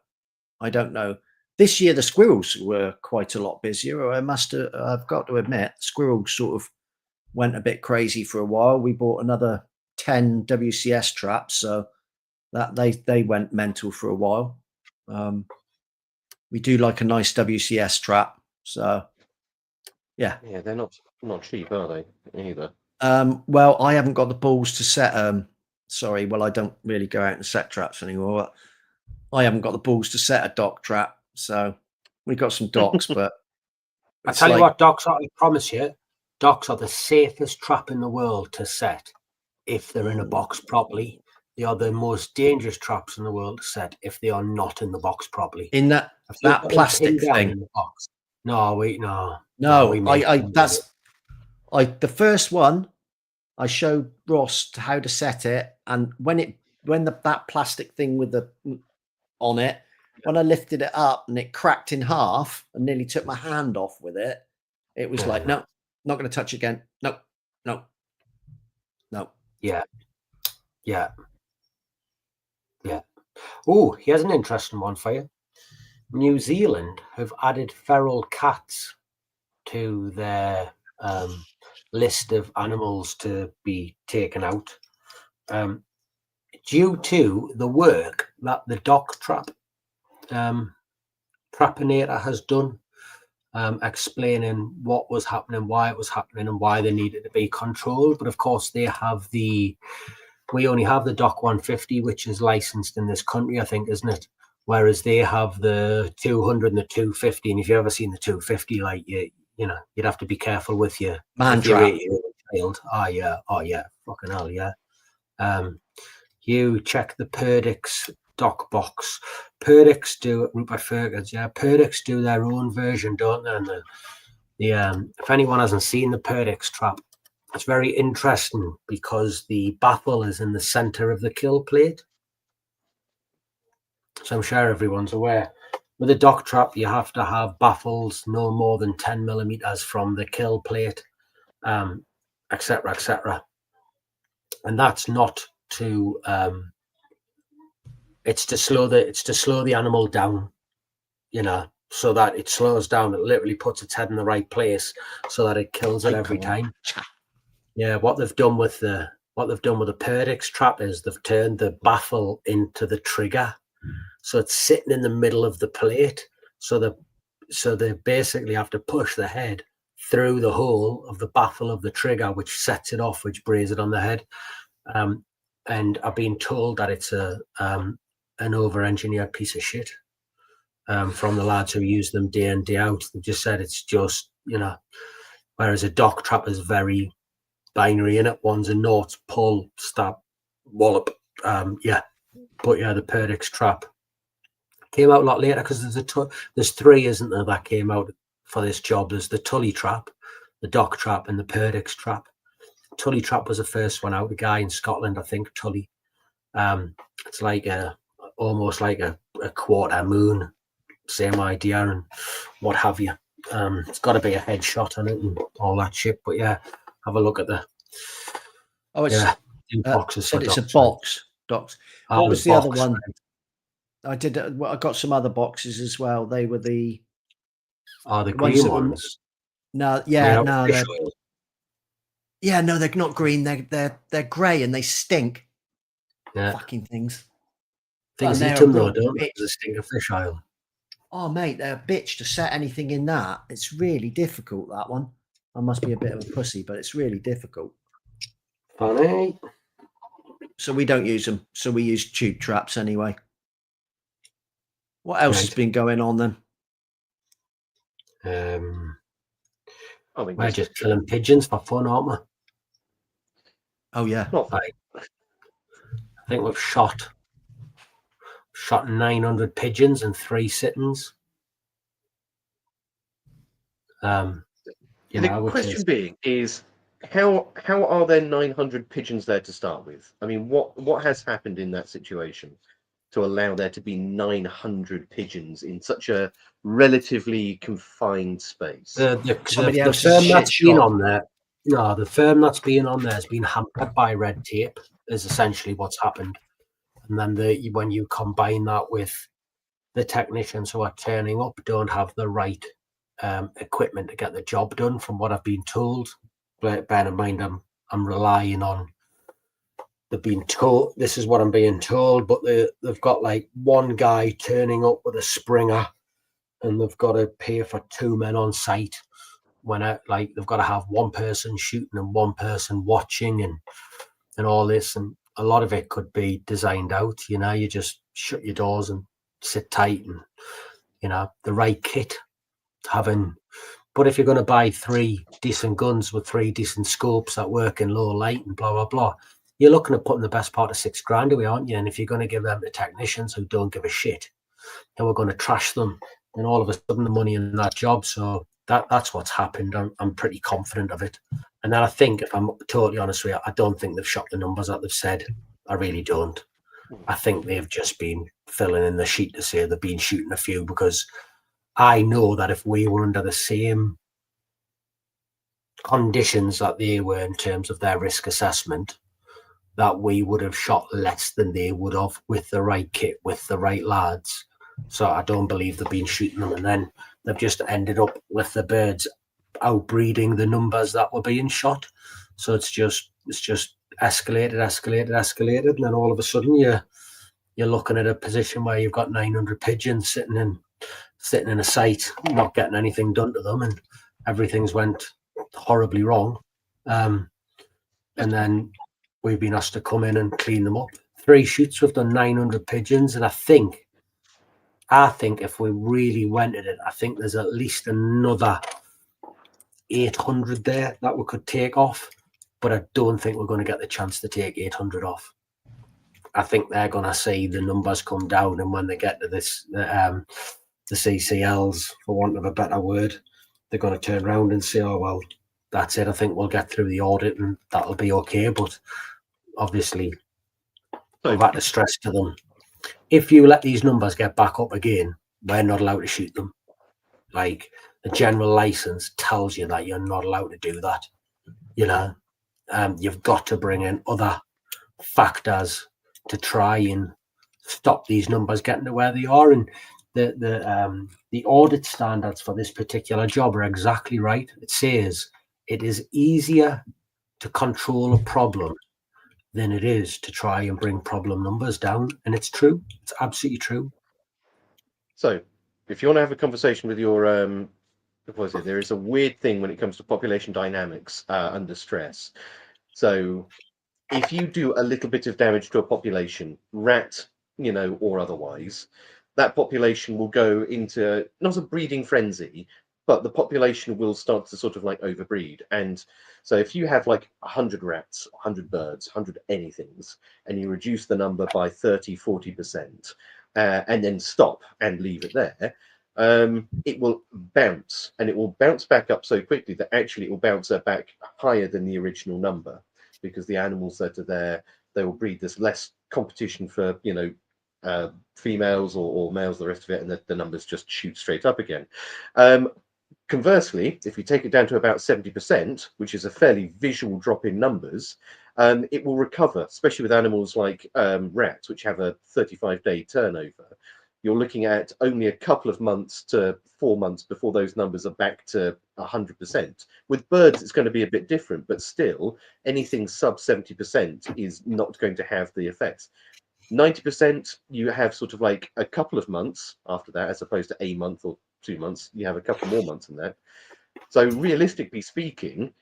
I don't know. This year the squirrels were quite a lot busier. I've got to admit, squirrels sort of went a bit crazy for a while. We bought another 10 WCS traps, so that they went mental for a while. We do like a nice WCS trap, so yeah. Yeah, they're not cheap, are they? Either. Well, I haven't got the balls to set. Sorry, well, I don't really go out and set traps anymore. I haven't got the balls to set a dock trap, so we got some docks, but I tell you what, docks are. I promise you, docks are the safest trap in the world to set if they're in a box properly. They are the most dangerous traps in the world to set if they are not in the box properly. In that plastic thing. In the box. No. The first one I showed Ross how to set it, and when that plastic thing with the on it, when I lifted it up and it cracked in half and nearly took my hand off with it, it was like, no, not going to touch it again. No. Yeah. Oh, here's an interesting one for you. New Zealand have added feral cats to their list of animals to be taken out due to the work that the dock trapinator has done, explaining what was happening, why it was happening, and why they needed to be controlled. But of course, we only have the Dock 150, which is licensed in this country, I think, isn't it? Whereas they have the 200 and the 250. And if you've ever seen the 250, like you'd have to be careful with your man trap. Child. Oh yeah, fucking hell, yeah. You check the Perdix dock box. Perdix do Rupert Fergus, yeah. Perdix do their own version, don't they? And if anyone hasn't seen the Perdix trap, it's very interesting because the baffle is in the center of the kill plate. so I'm sure everyone's aware. With a dock trap, you have to have baffles no more than 10 millimeters from the kill plate, etc., etc. And that's not to it's to slow the animal down, you know, so that it slows down. It literally puts its head in the right place so that it kills it every time. Yeah, what they've done with the Perdix trap is they've turned the baffle into the trigger, so it's sitting in the middle of the plate. So they basically have to push the head through the hole of the baffle of the trigger, which sets it off, which brays it on the head. And I've been told that it's an over-engineered piece of shit from the lads who use them day in, day out. They've just said it's just, you know, whereas a dock trap is very binary in it. One's a naught, pull, stab, wallop. Yeah, but yeah, the Perdix trap came out a lot later because there's three, isn't there, that came out for this job. There's the Tully trap, the dock trap, and the Perdix trap. Tully trap was the first one out. A guy in Scotland, I think, Tully. It's like almost like a quarter moon, same idea and what have you. It's got to be a headshot on it and all that shit. But yeah, have a look at the. Oh, it's boxes. said it's a box. Docs. What was the other one? Right. I did. I got some other boxes as well. They were the. The green ones. No, yeah, no, yeah, no, they're not green. They're grey and they stink. Yeah, fucking things. Things eat them though, don't they? The stink of fish oil. Oh, mate, they're a bitch to set anything in that. It's really difficult, that one. I must be a bit of a pussy, but it's really difficult. Funny. So we don't use them. So we use tube traps anyway. What else has been going on then? We're just killing pigeons for fun, aren't we? Oh yeah. I think we've shot 900 pigeons in 3 sittings. The question being is how are there 900 pigeons there to start with? I mean, what has happened in that situation to allow there to be 900 pigeons in such a relatively confined space? The firm that's been on there, no, the firm that's been on there has been hampered by red tape, is essentially what's happened. And then when you combine that with the technicians who are turning up don't have the right equipment to get the job done, from what I've been told. But bear in mind, I'm relying on. They've been told, this is what I'm being told, but they've got like one guy turning up with a Springer, and they've got to pay for 2 men on site. When they've got to have one person shooting and one person watching and all this, and a lot of it could be designed out. You know, you just shut your doors and sit tight, and you know the right kit having. But if you're going to buy 3 decent guns with 3 decent scopes that work in low light and blah blah blah, you're looking at putting the best part of $6,000 away, aren't you? And if you're going to give them to technicians who don't give a shit, then we're going to trash them, and all of a sudden the money in that job. So that's what's happened. I'm pretty confident of it. And then I think, if I'm totally honest with you, I don't think they've shot the numbers that they've said. I really don't. I think they've just been filling in the sheet to say they've been shooting a few, because I know that if we were under the same conditions that they were in terms of their risk assessment, that we would have shot less than they would have with the right kit, with the right lads. So I don't believe they've been shooting them, and then they've just ended up with the birds outbreeding the numbers that were being shot. So it's just escalated, and then all of a sudden you're looking at a position where you've got 900 pigeons sitting in a site, not getting anything done to them, and everything's went horribly wrong. And then we've been asked to come in and clean them up. 3 shoots, we've done 900 pigeons, and I think if we really went at it, I think there's at least another 800 there that we could take off, but I don't think we're going to get the chance to take 800 off. I think they're going to see the numbers come down, and when they get to this, the CCLs, for want of a better word, they're going to turn around and say, oh, well, that's it. I think we'll get through the audit and that'll be okay. But obviously, I've had to stress to them, if you let these numbers get back up again, we're not allowed to shoot them. Like, the general license tells you that you're not allowed to do that. You know, you've got to bring in other factors to try and stop these numbers getting to where they are. And the audit standards for this particular job are exactly right. It says it is easier to control a problem than it is to try and bring problem numbers down. And it's true. It's absolutely true. So, if you want to have a conversation with your there is a weird thing when it comes to population dynamics under stress. So, if you do a little bit of damage to a population, rat, or otherwise, that population will go into not a breeding frenzy, but the population will start to sort of like overbreed. And so if you have like 100 rats, 100 birds, 100 anythings, and you reduce the number by 30, 40%, and then stop and leave it there, it will bounce, and it will bounce back up so quickly that actually it will bounce back higher than the original number, because the animals that are there, they will breed. There's less competition for females or males, the rest of it, and the numbers just shoot straight up again. Conversely, if you take it down to about 70%, which is a fairly visual drop in numbers, it will recover, especially with animals like rats, which have a 35-day turnover. You're looking at only a couple of months to 4 months before those numbers are back to 100%. With birds, it's going to be a bit different, but still, anything sub 70% is not going to have the effects. 90%, you have sort of like a couple of months after that, as opposed to a month or 2 months. You have a couple more months than that. So realistically speaking,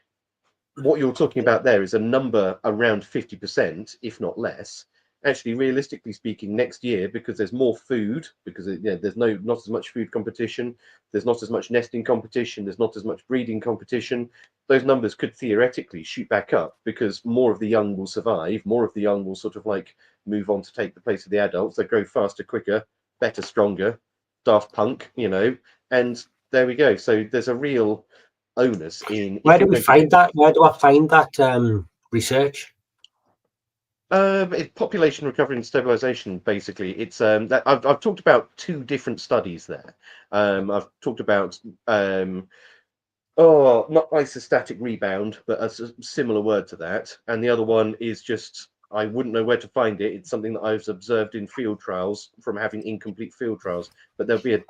what you're talking about there is a number around 50%, if not less. Actually, realistically speaking, next year, because there's more food, because there's not as much food competition, there's not as much nesting competition, there's not as much breeding competition, those numbers could theoretically shoot back up, because more of the young will survive, more of the young will sort of like move on to take the place of the adults. They grow faster, quicker, better, stronger, Daft Punk, and there we go. So there's a real onus in. Where do we find that? Where do I find that research? It's population recovery and stabilization. Basically, it's that I've talked about 2 different studies there. I've talked about not isostatic rebound, but a similar word to that. And the other one is just, I wouldn't know where to find it. It's something that I've observed in field trials from having incomplete field trials, but there'll be a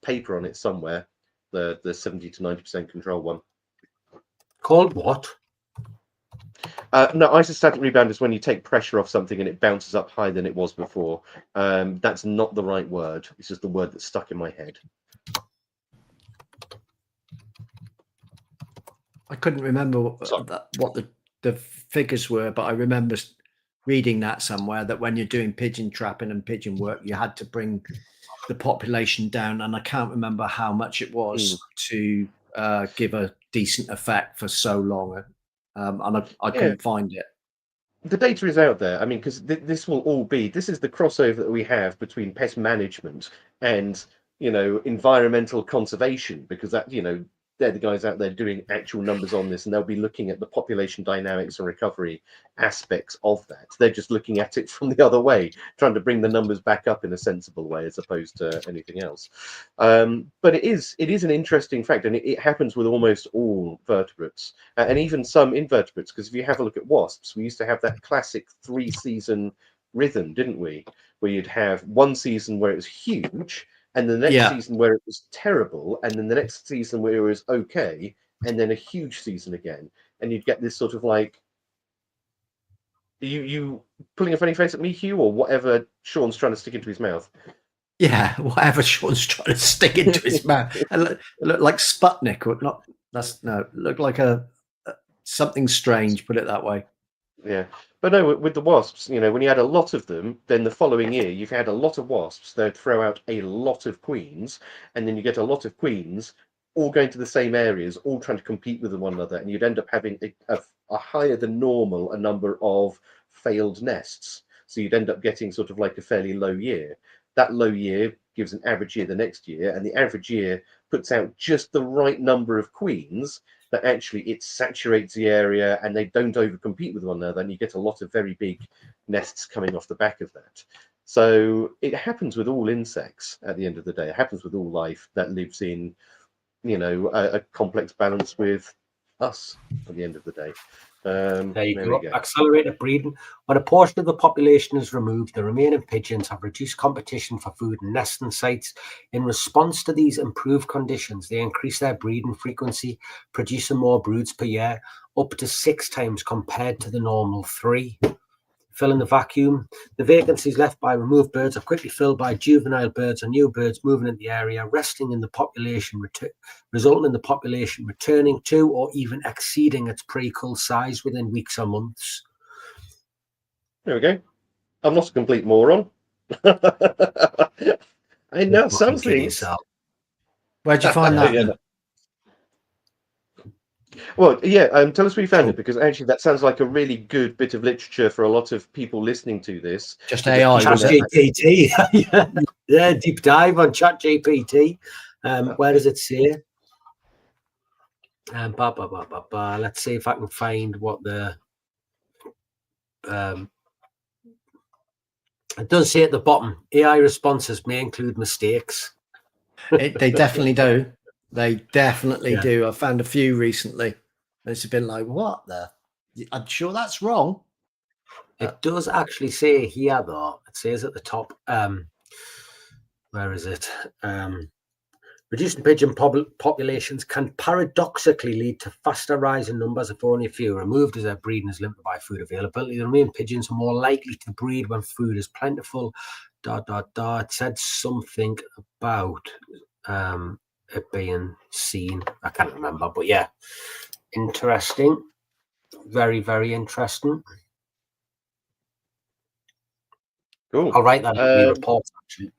paper on it somewhere. The 70 to 90% control one. Called what? No, isostatic rebound is when you take pressure off something and it bounces up higher than it was before. That's not the right word. It's just the word that's stuck in my head. I couldn't remember what the figures were, but I remember reading that somewhere, that when you're doing pigeon trapping and pigeon work, you had to bring the population down, and I can't remember how much it was to give a decent effect for so long. And I couldn't find it. The data is out there. I mean, because this will all be, this is the crossover that we have between pest management and, environmental conservation, because that, they're the guys out there doing actual numbers on this, and they'll be looking at the population dynamics and recovery aspects of that. They're just looking at it from the other way, trying to bring the numbers back up in a sensible way as opposed to anything else. But it is an interesting fact, and it happens with almost all vertebrates, and even some invertebrates, because if you have a look at wasps, we used to have that classic 3-season rhythm, didn't we? Where you'd have one season where it was huge, and the next season where it was terrible, and then the next season where it was okay, and then a huge season again, and you'd get this sort of like, you pulling a funny face at me, Hugh, or whatever Sean's trying to stick into his mouth? Yeah, whatever Sean's trying to stick into his mouth. It looked like Sputnik, or not? It looked like a something strange. Put it that way. Yeah, but no, with the wasps, when you had a lot of them, then the following year you've had a lot of wasps. They'd throw out a lot of queens, and then you get a lot of queens all going to the same areas, all trying to compete with one another, and you'd end up having a higher than normal a number of failed nests. So you'd end up getting sort of like a fairly low year. That low year gives an average year the next year, and the average year puts out just the right number of queens that actually it saturates the area and they don't overcompete with one another, and you get a lot of very big nests coming off the back of that. So it happens with all insects at the end of the day. It happens with all life that lives in, a complex balance with us at the end of the day. There you We go. go. Accelerated breeding. When a portion of the population is removed, the remaining pigeons have reduced competition for food and nesting sites. In response to these improved conditions, they increase their breeding frequency, producing more broods per year, up to 6 times compared to the normal 3. Filling the vacuum. The vacancies left by removed birds are quickly filled by juvenile birds or new birds moving in the area, resulting in the population returning to or even exceeding its pre-cull size within weeks or months. There we go. I'm not a complete moron. I know some things. Where'd you find that? Yeah, then? Well, yeah, tell us where you found it, because actually that sounds like a really good bit of literature for a lot of people listening to this. Just AI. ChatGPT. Yeah, deep dive on ChatGPT. Where does it say? Let's see if I can find what the it does say at the bottom, AI responses may include mistakes. They definitely do. They definitely do. I found a few recently. And it's been like, what the? I'm sure that's wrong. It does actually say here, though. It says at the top, where is it? Reducing pigeon populations can paradoxically lead to faster rise in numbers if only a few are removed, as their breeding is limited by food availability. The remaining pigeons are more likely to breed when food is plentiful. It said something about it being seen. I can't remember, but yeah, interesting. Very, very interesting. Cool. I'll write that in the report, actually.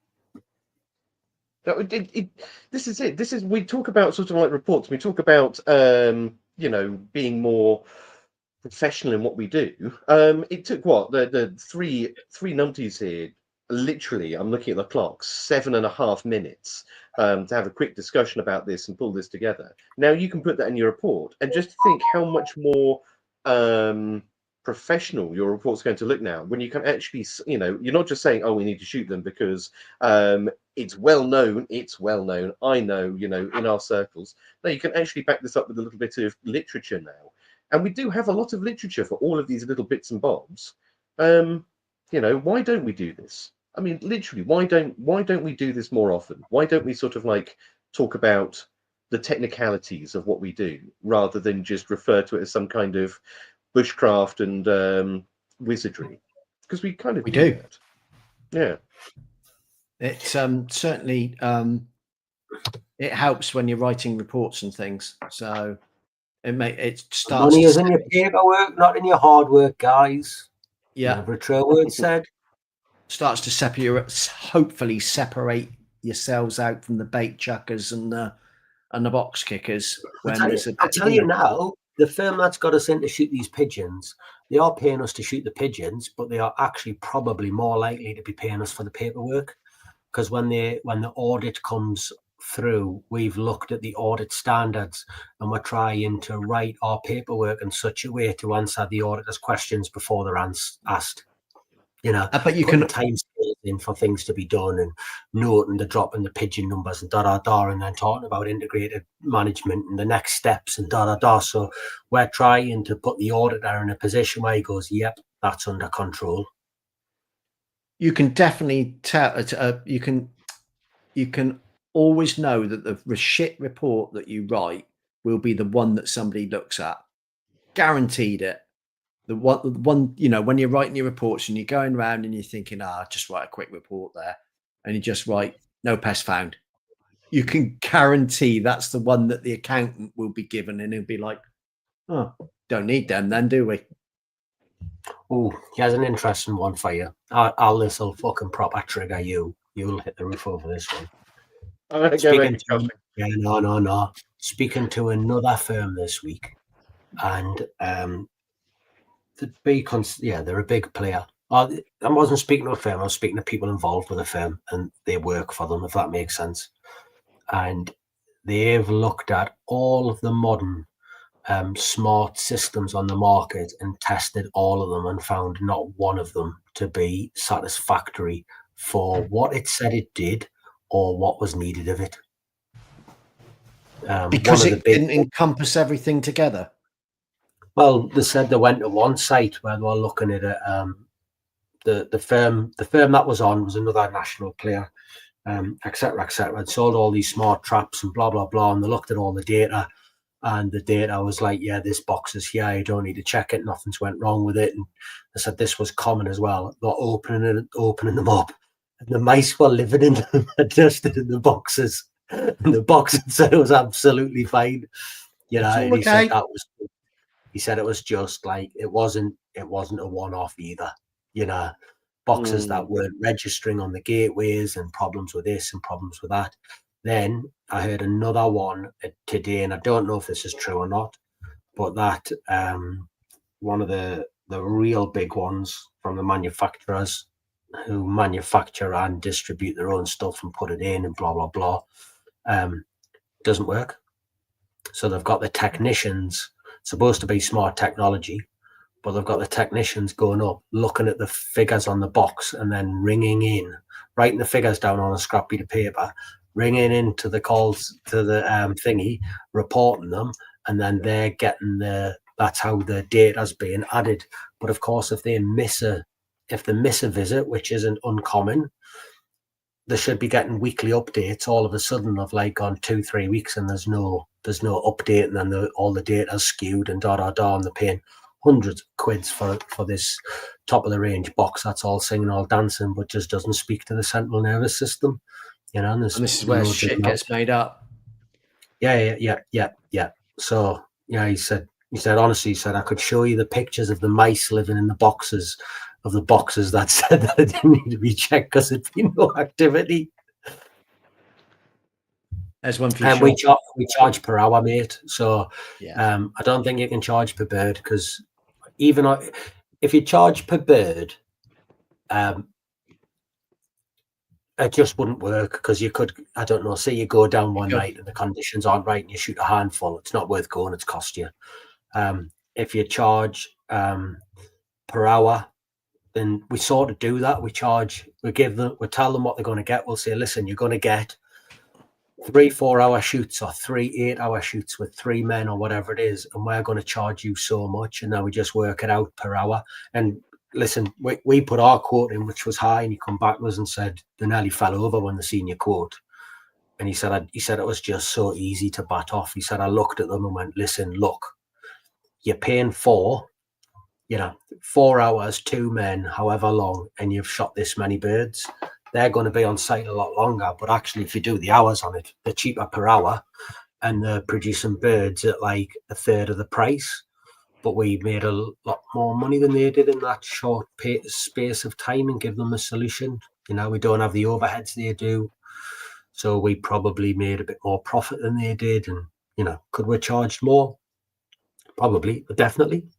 This is it. This is, we talk about sort of like reports. We talk about being more professional in what we do. It took what the three numpties here. Literally, I'm looking at the clock, 7.5 minutes to have a quick discussion about this and pull this together. Now you can put that in your report, and just think how much more professional your report's going to look now when you can actually, you're not just saying, oh, we need to shoot them because it's well known. I know, in our circles. No, you can actually back this up with a little bit of literature now. And we do have a lot of literature for all of these little bits and bobs. Why don't we do this? I mean, literally, why don't we do this more often? Why don't we sort of like talk about the technicalities of what we do rather than just refer to it as some kind of bushcraft and wizardry? Because we kind of do that. Yeah. It's certainly it helps when you're writing reports and things. So it starts. Money is in your paperwork, not in your hard work, guys. Yeah. Never a true word said. Starts to hopefully separate yourselves out from the bait chuckers and the box kickers. I'll tell you now, the firm that's got us in to shoot these pigeons, they are paying us to shoot the pigeons, but they are actually probably more likely to be paying us for the paperwork, because when the audit comes through, we've looked at the audit standards and we're trying to write our paperwork in such a way to answer the auditor's questions before they're asked. But you can time scales in for things to be done and noting the drop in the pigeon numbers and and then talking about integrated management and the next steps and So we're trying to put the auditor in a position where he goes, yep, that's under control. You can definitely tell. You can always know that the shit report that you write will be the one that somebody looks at. Guaranteed it. The one, when you're writing your reports and you're going around and you're thinking, just write a quick report there, and you just write, no pest found. You can guarantee that's the one that the accountant will be given, and he'll be like, oh, don't need them then, do we? Oh, here's an interesting one for you. This will fucking proper trigger you. You'll hit the roof over this one. No. Speaking to another firm this week, and they're a big player. I wasn't speaking to a firm, I was speaking to people involved with a firm, and they work for them, if that makes sense. And they've looked at all of the modern smart systems on the market and tested all of them and found not one of them to be satisfactory for what it said it did or what was needed of it. Because one of it the big, didn't encompass everything together. well, they said they went to one site where they were looking at it. The firm that was on was another national player, etc., etc. And sold all these smart traps and blah blah blah. And they looked at all the data, and the data was like, yeah, this box is here. You don't need to check it. Nothing's went wrong with it. And they said this was common as well. They're opening them up, and the mice were living in them, adjusted in the boxes. And the box said it was absolutely fine. You know, and he said that was. He said it was just like it wasn't a one-off either. You know, boxes that weren't registering on the gateways and problems with this and problems with that. Then I heard another one today, and I don't know if this is true or not, but that one of the real big ones from the manufacturers who manufacture and distribute their own stuff and put it in and blah blah blah doesn't work. So they've got the technicians, supposed to be smart technology, but they've got the technicians going up, looking at the figures on the box and then ringing in, writing the figures down on a scrap bit of paper, ringing into the calls to the thingy, reporting them, and then they're getting that's how the data's being added. But of course, if they miss a visit, which isn't uncommon, they should be getting weekly updates all of a sudden of like on 2-3 weeks, and there's no update, and then all the data's skewed and and they're paying hundreds of quids for this top of the range box that's all singing, all dancing, but just doesn't speak to the central nervous system. You know, and this is where shit gets made up. Yeah. So yeah, he said honestly, he said I could show you the pictures of the mice living in the boxes that said that it didn't need to be checked because it'd been no activity. There's one for you. We charge per hour, mate. So yeah. I don't think you can charge per bird, because even if you charge per bird, it just wouldn't work, because you could, I don't know, say you go down one night and the conditions aren't right and you shoot a handful, it's not worth going, it's cost you. If you charge per hour, then we sort of do that. We tell them what they're going to get. We'll say, listen, you're going to get 3 4-hour shoots or 3 8-hour shoots with 3 men or whatever it is, and we're going to charge you so much, and then we just work it out per hour. And listen, we put our quote in, which was high, and he come back to us and said they nearly fell over when they seen your quote. And he said it was just so easy to bat off. He said I looked at them and went, listen, look, you're paying 4 hours, 2 men, however long, and you've shot this many birds. They're going to be on site a lot longer, but actually if you do the hours on it, they're cheaper per hour, and they're producing birds at like a third of the price. But we made a lot more money than they did in that short space of time, and give them a solution. You know, we don't have the overheads they do, so we probably made a bit more profit than they did. And you know, could we charge more? Probably, but definitely.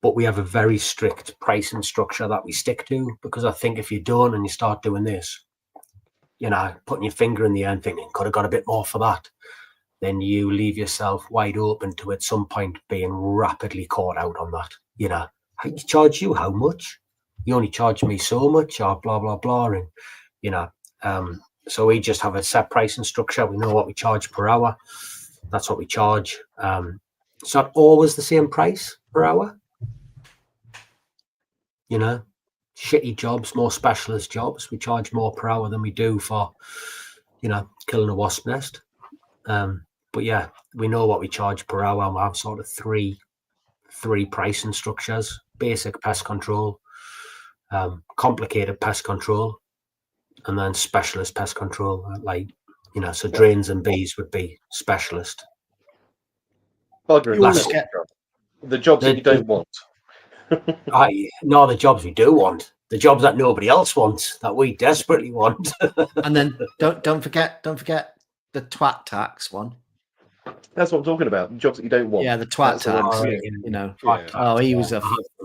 But we have a very strict pricing structure that we stick to, because I think if you don't and you start doing this, you know, putting your finger in the air and thinking could have got a bit more for that, then you leave yourself wide open to at some point being rapidly caught out on that. You know, I charge you how much? You only charge me so much, or blah blah blah, and you know. So we just have a set pricing structure. We know what we charge per hour. That's what we charge. It's not always the same price per hour. You know, shitty jobs, more specialist jobs, we charge more per hour than we do for, you know, killing a wasp nest. But yeah, we know what we charge per hour, and we have sort of three pricing structures: basic pest control, complicated pest control, and then specialist pest control. Like, you know, so drains and bees would be specialist. The jobs that you don't want. No, the jobs we do want, the jobs that nobody else wants, that we desperately want. And then don't forget the twat tax one. That's what I'm talking about. The jobs that you don't want. Yeah, the twat tax. You know. Oh, he was a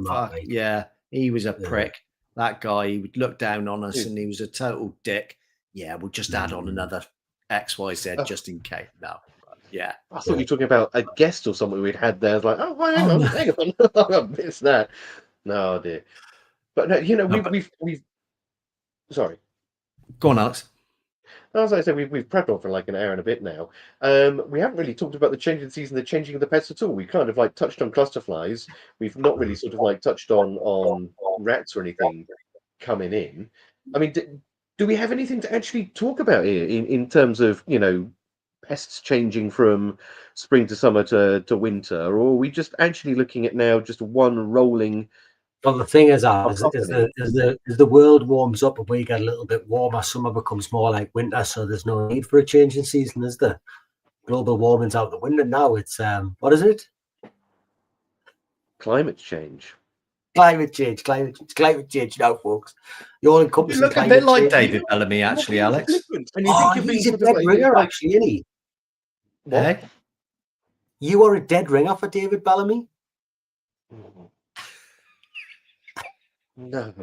fuck. Yeah, he was a prick. That guy, he would look down on us, and he was a total dick. Yeah, we'll just add on another XYZ just in case. No. Yeah. I thought you were talking about a guest or something we'd had there. I was like, hang on. I missed that. No, dear. But no, you know, No, but we've sorry. go on, Alex. As I said, we've prepped on for like an hour and a bit now. We haven't really talked about the change in season, the changing of the pests at all. We kind of like touched on cluster flies. We've not really sort of like touched on rats or anything coming in. I mean, do we have anything to actually talk about here in terms of, you know, pests changing from spring to summer to winter, or are we just actually looking at now just one rolling Well, the thing is, as cacophony? as the world warms up and we get a little bit warmer, summer becomes more like winter, so there's no need for a change in season, is there? Global warming's out the window now. It's what is it? Climate change. Climate change. Climate change now, folks. You're all You encompassing look a climate bit like change. David Bellamy, actually, You're being Alex. flippant, and you Oh, think you're being he's a sort of dead like, ringer, actually, isn't he? what? Hey? You are a dead ringer for David Bellamy. No,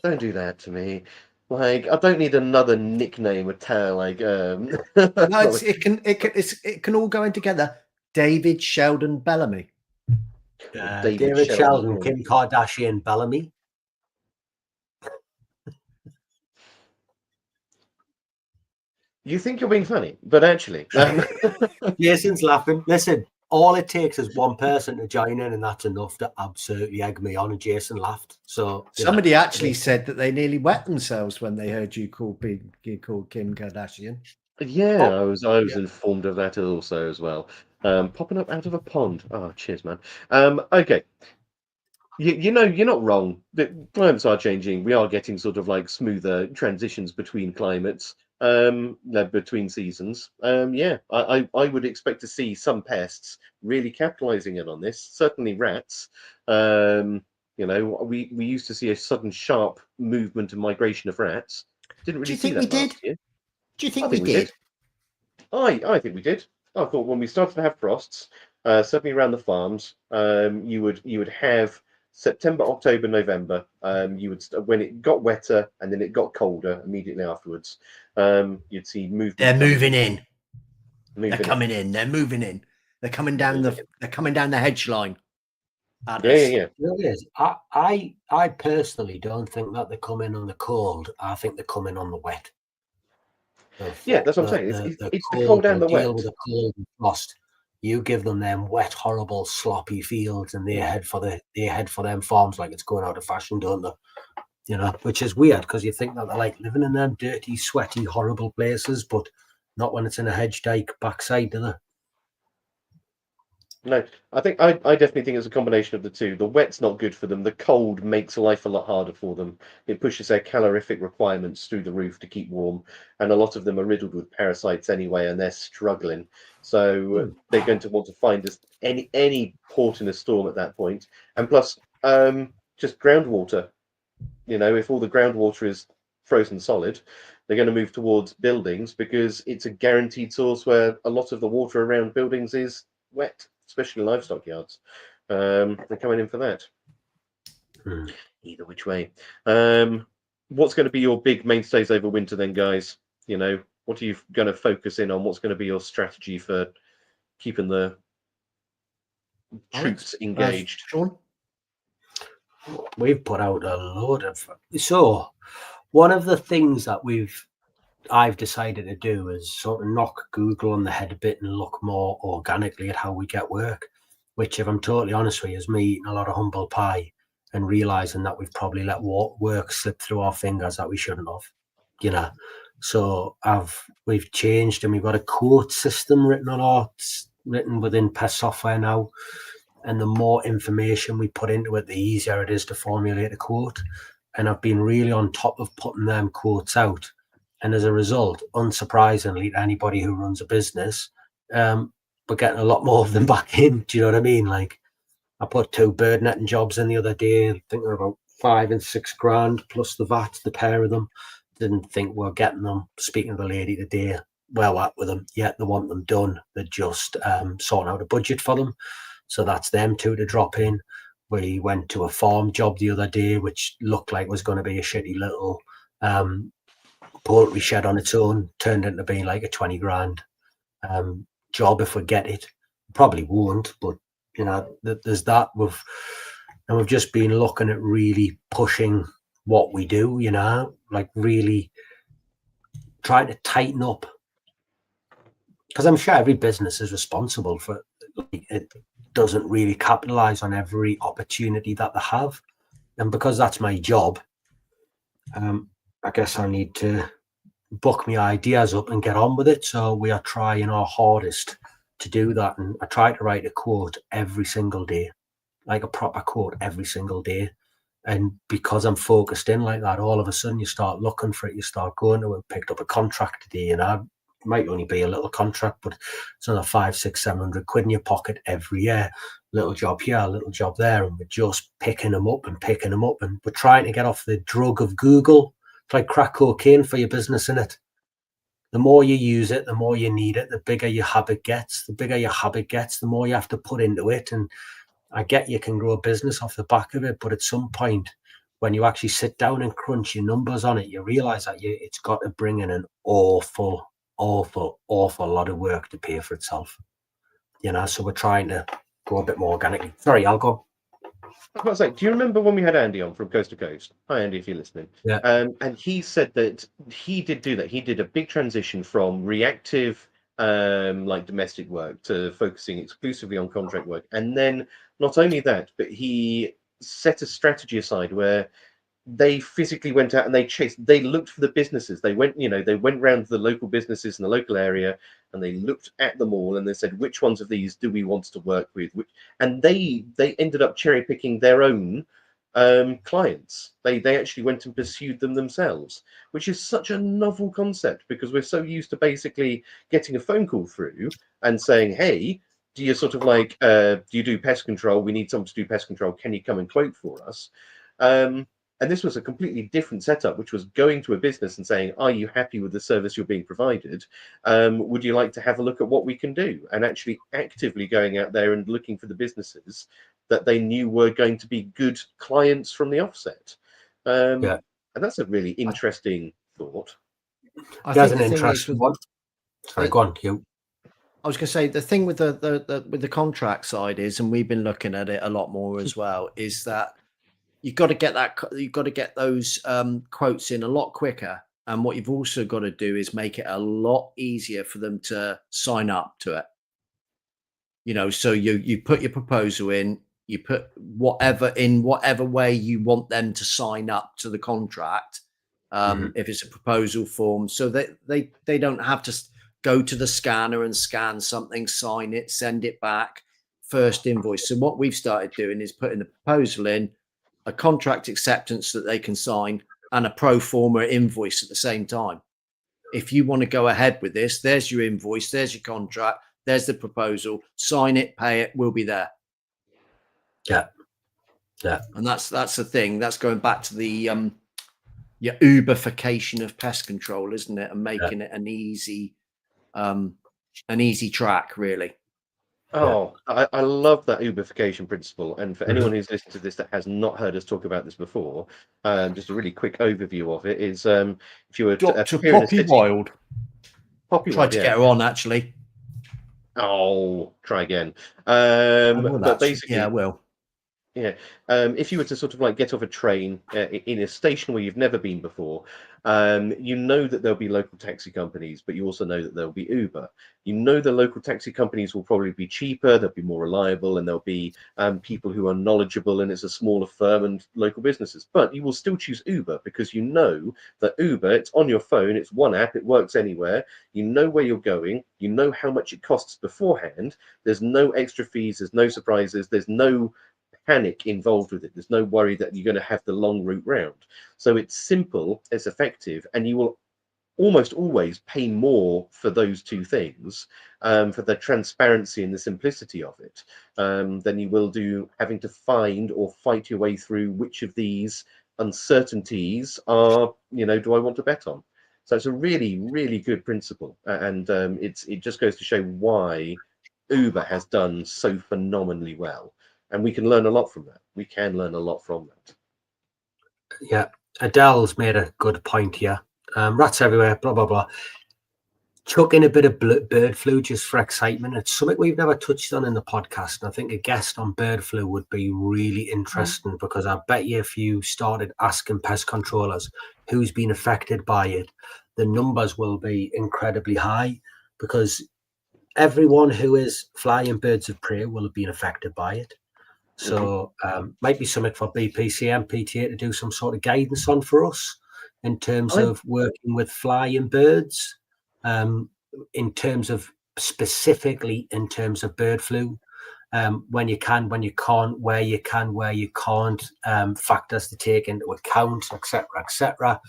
don't do that to me. Like, I don't need another nickname or tell. Like, No, it can all go in together. David Sheldon Bellamy. David Sheldon, Sheldon. Kim Kardashian, Bellamy. You think you're being funny, but actually, Jason's laughing. Listen, all it takes is one person to join in, and that's enough to absolutely egg me on. And Jason laughed. So Somebody actually said that they nearly wet themselves when they heard you call Kim Kardashian. yeah, I was informed of that also as well. Popping up out of a pond. Oh, cheers, man. Okay. You know, you're not wrong. The climates are changing. We are getting sort of like smoother transitions between climates, no, between seasons. Yeah, I would expect to see some pests really capitalizing in on this. Certainly rats. You know, we used to see a sudden sharp movement and migration of rats. Didn't Do really you see think we that last did? year. Do you I think we think we did? did. I think we did. I thought when we started to have frosts, certainly around the farms, you would have September, October, November. You would when it got wetter and then it got colder immediately afterwards. You'd see movement. They're coming moving in. They're moving in. coming in. They're moving in. They're coming down the hedge line. At Yeah, us. yeah, yeah. it is. I personally don't think that they come in on the cold. I think they come in on the wet. Yeah, that's what I'm saying. It's the cold and the deal wet. with the cold and frost. You give them wet, horrible, sloppy fields, and they head for them farms like it's going out of fashion, don't they? You know, which is weird because you think that they're like living in them dirty, sweaty, horrible places, but not when it's in a hedge dike backside, do they? No, I definitely think it's a combination of the two. The wet's not good for them. The cold makes life a lot harder for them. It pushes their calorific requirements through the roof to keep warm, and a lot of them are riddled with parasites anyway, and they're struggling. So they're going to want to find any port in a storm at that point. And plus, just groundwater. You know, if all the groundwater is frozen solid, they're going to move towards buildings because it's a guaranteed source where a lot of the water around buildings is wet, especially livestock yards. They're coming in for that. Either which way. What's going to be your big mainstays over winter then, guys? You know, what are you going to focus in on? What's going to be your strategy for keeping the troops engaged? Sean? We've put out a load of. So one of the things that I've decided to do is sort of knock Google on the head a bit and look more organically at how we get work, which, if I'm totally honest with you, is me eating a lot of humble pie and realizing that we've probably let work slip through our fingers that we shouldn't have, you know. So we've changed and we've got a quote system written within Pest software now. And the more information we put into it, the easier it is to formulate a quote. And I've been really on top of putting them quotes out. And as a result, unsurprisingly, to anybody who runs a business, we're getting a lot more of them back in. Do you know what I mean? Like, I put 2 bird netting jobs in the other day. I think they're about 5 and 6 grand plus the VAT, the pair of them. Didn't think we're getting them. Speaking to the lady today, well at with them. Yet they want them done. They're just sorting out a budget for them. So that's them 2 to drop in. We went to a farm job the other day, which looked like was going to be a shitty little poultry shed on its own. Turned into being like a 20 grand job if we get it. Probably won't, but you know, there's that. And we've just been looking at really pushing what we do, you know, like really trying to tighten up. Because I'm sure every business is responsible for it, doesn't really capitalize on every opportunity that they have. And because that's my job, I guess I need to book my ideas up and get on with it. So we are trying our hardest to do that. And I try to write a quote every single day, like a proper quote every single day. And because I'm focused in like that, all of a sudden you start looking for it, you start going to it, picked up a contract today, and I might only be a little contract, but it's another 500, 600, 700 quid in your pocket every year. Little job here, a little job there, and we're just picking them up and picking them up, and we're trying to get off the drug of Google. It's like crack cocaine for your business, in it. The more you use it, the more you need it, the bigger your habit gets. The bigger your habit gets, the more you have to put into it. And I get you can grow a business off the back of it, but at some point, when you actually sit down and crunch your numbers on it, you realize that it's got to bring in an awful lot of work to pay for itself. You know, so we're trying to go a bit more organically. Sorry, I'll go. I was about to say, do you remember when we had Andy on from Coast to Coast? Hi, Andy, if you're listening. Yeah. And he said that he did do that. He did a big transition from reactive, like domestic work, to focusing exclusively on contract work. And then not only that, but he set a strategy aside where they physically went out and they looked for the businesses. They went round to the local businesses in the local area, and they looked at them all, and they said, which ones of these do we want to work with? And they ended up cherry picking their own clients. They actually went and pursued them themselves, which is such a novel concept, because we're so used to basically getting a phone call through and saying, hey, do you sort of like, do you do pest control? We need someone to do pest control. Can you come and quote for us? And this was a completely different setup, which was going to a business and saying, are you happy with the service you're being provided? Would you like to have a look at what we can do? And actually actively going out there and looking for the businesses that they knew were going to be good clients from the offset. Yeah. And that's a really interesting thought. I There's think an the thing is interesting with, one. Sorry, go on, you. I was going to say the thing with the contract side is, and we've been looking at it a lot more as well, is that you've got to get those quotes in a lot quicker. And what you've also got to do is make it a lot easier for them to sign up to it. You know, so you put your proposal in, you put whatever way you want them to sign up to the contract. If it's a proposal form, so that they don't have to go to the scanner and scan something, sign it, send it back, first invoice. So what we've started doing is putting the proposal in, a contract acceptance that they can sign, and a pro forma invoice at the same time. If you want to go ahead with this, there's your invoice, there's your contract, there's the proposal, sign it, pay it, we'll be there. Yeah. And that's the thing. That's going back to the Uberification of pest control, isn't it? And making it an easy track, really. Oh, I love that Uberification principle. And for anyone who's listened to this that has not heard us talk about this before, just a really quick overview of it is, if you were Dr. Poppy Wild. Tried to get her on, actually. Oh, try again. But basically, yeah, I will. Yeah, if you were to sort of like get off a train in a station where you've never been before, you know that there'll be local taxi companies, but you also know that there'll be Uber. You know the local taxi companies will probably be cheaper, they'll be more reliable, and there'll be people who are knowledgeable, and it's a smaller firm and local businesses. But you will still choose Uber because you know that Uber, it's on your phone, it's one app, it works anywhere. You know where you're going, you know how much it costs beforehand. There's no extra fees, there's no surprises, there's no panic involved with it. There's no worry that you're going to have the long route round. So it's simple, it's effective, and you will almost always pay more for those two things, for the transparency and the simplicity of it, than you will do having to find or fight your way through which of these uncertainties are, do I want to bet on? So it's a really, really good principle. And it just goes to show why Uber has done so phenomenally well. And we can learn a lot from that. We can learn a lot from that. Yeah, Adele's made a good point here. Rats everywhere, blah, blah, blah. chuck in a bit of bird flu just for excitement. It's something we've never touched on in the podcast. And I think a guest on bird flu would be really interesting because I bet you if you started asking pest controllers who's been affected by it, the numbers will be incredibly high because everyone who is flying birds of prey will have been affected by it. So might be something for BPCM, PTA to do some sort of guidance on for us in terms of working with flying birds, in terms of specifically in terms of bird flu, when you can, when you can't, where you can, where you can't, factors to take into account, etc., etc.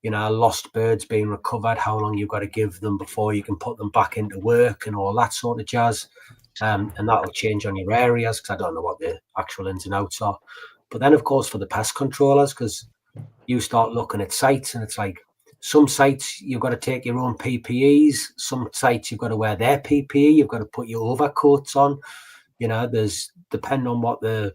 Lost birds being recovered, how long you've got to give them before you can put them back into work and all that sort of jazz. And that'll change on your areas because I don't know what the actual ins and outs are. But then, of course, for the pest controllers, because you start looking at sites and it's like some sites you've got to take your own PPEs, some sites you've got to wear their PPE, you've got to put your overcoats on. There's depending on what the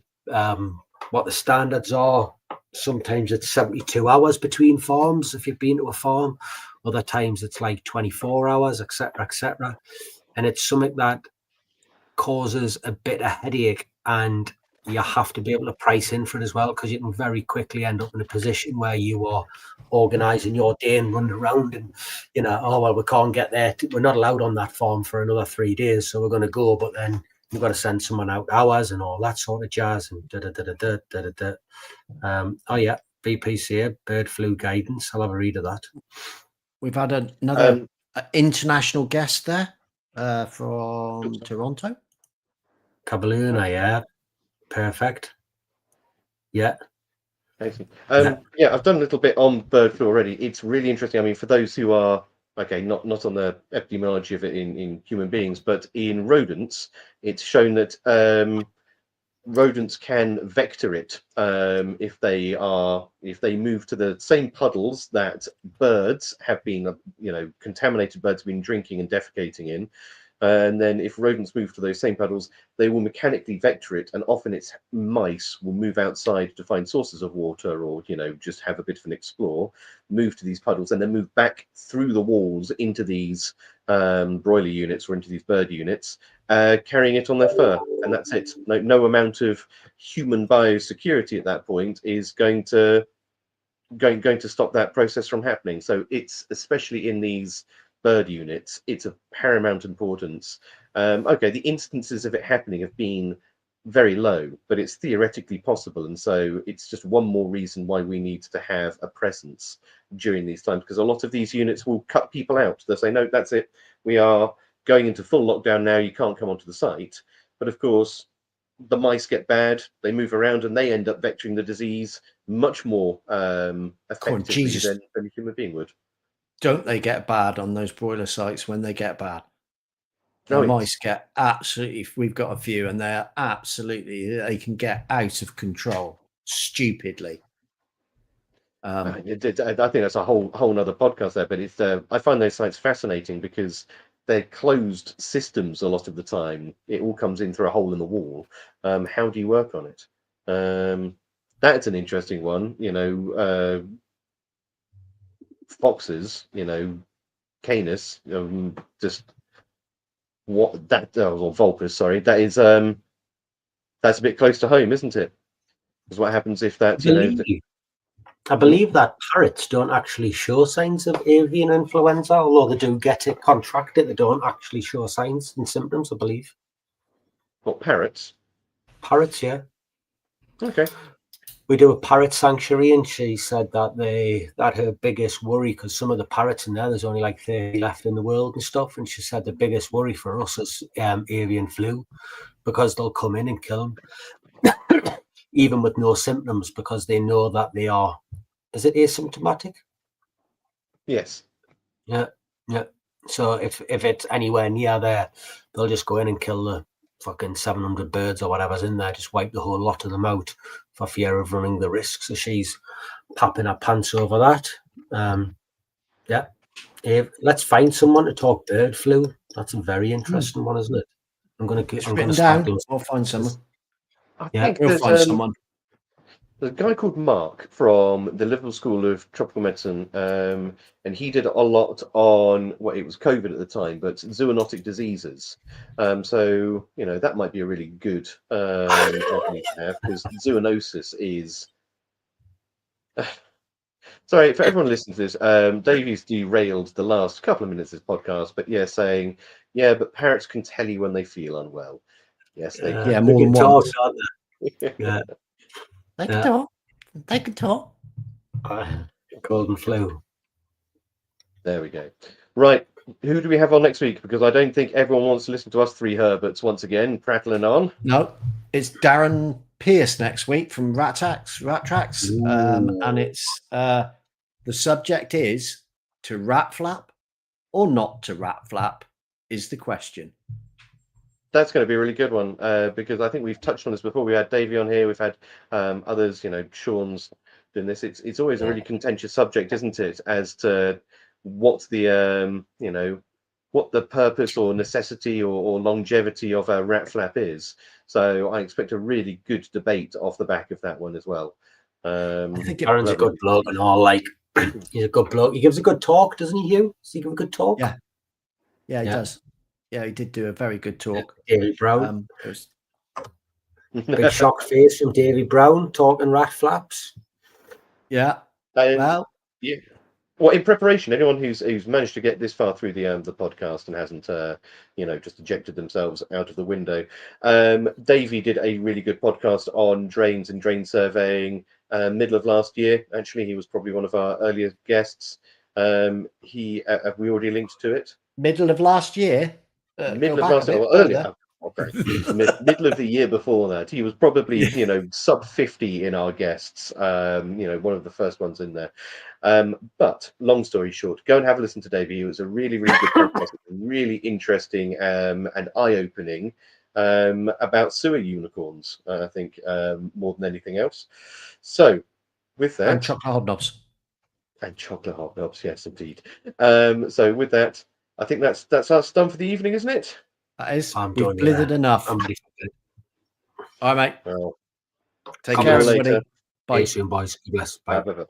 standards are. Sometimes it's 72 hours between farms if you've been to a farm. Other times it's like 24 hours, etc., etc. And it's something that causes a bit of headache, and you have to be able to price in for it as well, because you can very quickly end up in a position where you are organising your day and running around and, we can't get there. We're not allowed on that farm for another 3 days, so we're going to go, but then you've got to send someone out hours and all that sort of jazz and BPCA, bird flu guidance. I'll have a read of that. We've had another international guest there from Toronto. Cabaluna, yeah. Perfect. Yeah. Excellent. I've done a little bit on bird flu already. It's really interesting. I mean, for those who are not on the epidemiology of it in human beings, but in rodents, it's shown that rodents can vector it if they move to the same puddles that birds have been, contaminated birds have been drinking and defecating in. And then if rodents move to those same puddles, they will mechanically vector it, and often it's mice will move outside to find sources of water or, just have a bit of an explore, move to these puddles and then move back through the walls into these broiler units or into these bird units, carrying it on their fur. And that's it. No amount of human biosecurity at that point is going to stop that process from happening. So it's, especially in these bird units, it's of paramount importance. The instances of it happening have been very low, but it's theoretically possible, and so it's just one more reason why we need to have a presence during these times, because a lot of these units will cut people out. They'll say, no, that's it, we are going into full lockdown now, you can't come onto the site. But of course the mice get bad, they move around, and they end up vectoring the disease much more effectively than a human being would. Don't they get bad on those broiler sites when they get bad? The mice get absolutely, we've got a few, and they're absolutely, they can get out of control stupidly. I think that's a whole nother podcast there, but it's I find those sites fascinating because they're closed systems a lot of the time. It all comes in through a hole in the wall. How do you work on it? That's an interesting one. Foxes, Canis, just what that or Vulpes, sorry, that is that's a bit close to home, isn't it? Because what happens if that's I believe that parrots don't actually show signs of avian influenza, although they do get it contracted. They don't actually show signs and symptoms, I believe. What, parrots? Parrots, yeah. Okay. We do a parrot sanctuary, and she said that her biggest worry, because some of the parrots in there's only like 30 left in the world and stuff, and she said the biggest worry for us is avian flu, because they'll come in and kill them, even with no symptoms, because they know that they are, is it asymptomatic? Yes. Yeah. So if it's anywhere near there, they'll just go in and kill the fucking 700 birds or whatever's in there, just wipe the whole lot of them out for fear of running the risk. So she's popping her pants over that. Let's find someone to talk bird flu. That's a very interesting one, isn't it? I'm going to down. I'll find someone. I think we'll find someone. There's a guy called Mark from the Liverpool School of Tropical Medicine, and he did a lot on it was COVID at the time, but zoonotic diseases. So that might be a really good company to have, because zoonosis is. Sorry for everyone listening to this. Davey's derailed the last couple of minutes of this podcast, but saying but parrots can tell you when they feel unwell. Yes, they can. Yeah, They more can than talk, once. aren't they? Yeah. They can talk. They can talk. Cold and flu. There we go. Right, who do we have on next week? Because I don't think everyone wants to listen to us three Herberts once again prattling on. No, it's Darren Pierce next week from Rat Tracks, and it's the subject is to rat flap or not to rat flap is the question. That's going to be a really good one, because I think we've touched on this before. We had Davey on here, we've had others, Sean's doing this. It's always a really contentious subject, isn't it, as to what the what the purpose or necessity or longevity of a rat flap is. So I expect a really good debate off the back of that one as well. I think Darren's a good bloke and all. Like, he's a good bloke. He gives a good talk, doesn't he, Hugh? Does he give a good talk? Yeah, he does. Yeah, he did do a very good talk. Davy Brown. Was... Big shock face from Davy Brown talking rat flaps. Yeah. Well, yeah. Well, in preparation, anyone who's managed to get this far through the podcast and hasn't just ejected themselves out of the window, Davey did a really good podcast on drains and drain surveying middle of last year. Actually, he was probably one of our earlier guests. Have we already linked to it? Middle of last year. Middle of last year, earlier. Okay. Middle of the year before that. He was probably, sub 50 in our guests. One of the first ones in there. But long story short, go and have a listen to Davey. It was a really, really good podcast, really interesting and eye-opening about sewer unicorns, I think, more than anything else. So, with that, and chocolate hobnobs. And chocolate hobnobs, yes, indeed. So, with that, I think that's us done for the evening, isn't it? That is. We've blithered enough. All right, mate. Well, take care, everybody. later. Bye soon, boys. Bless. Bye. Bye.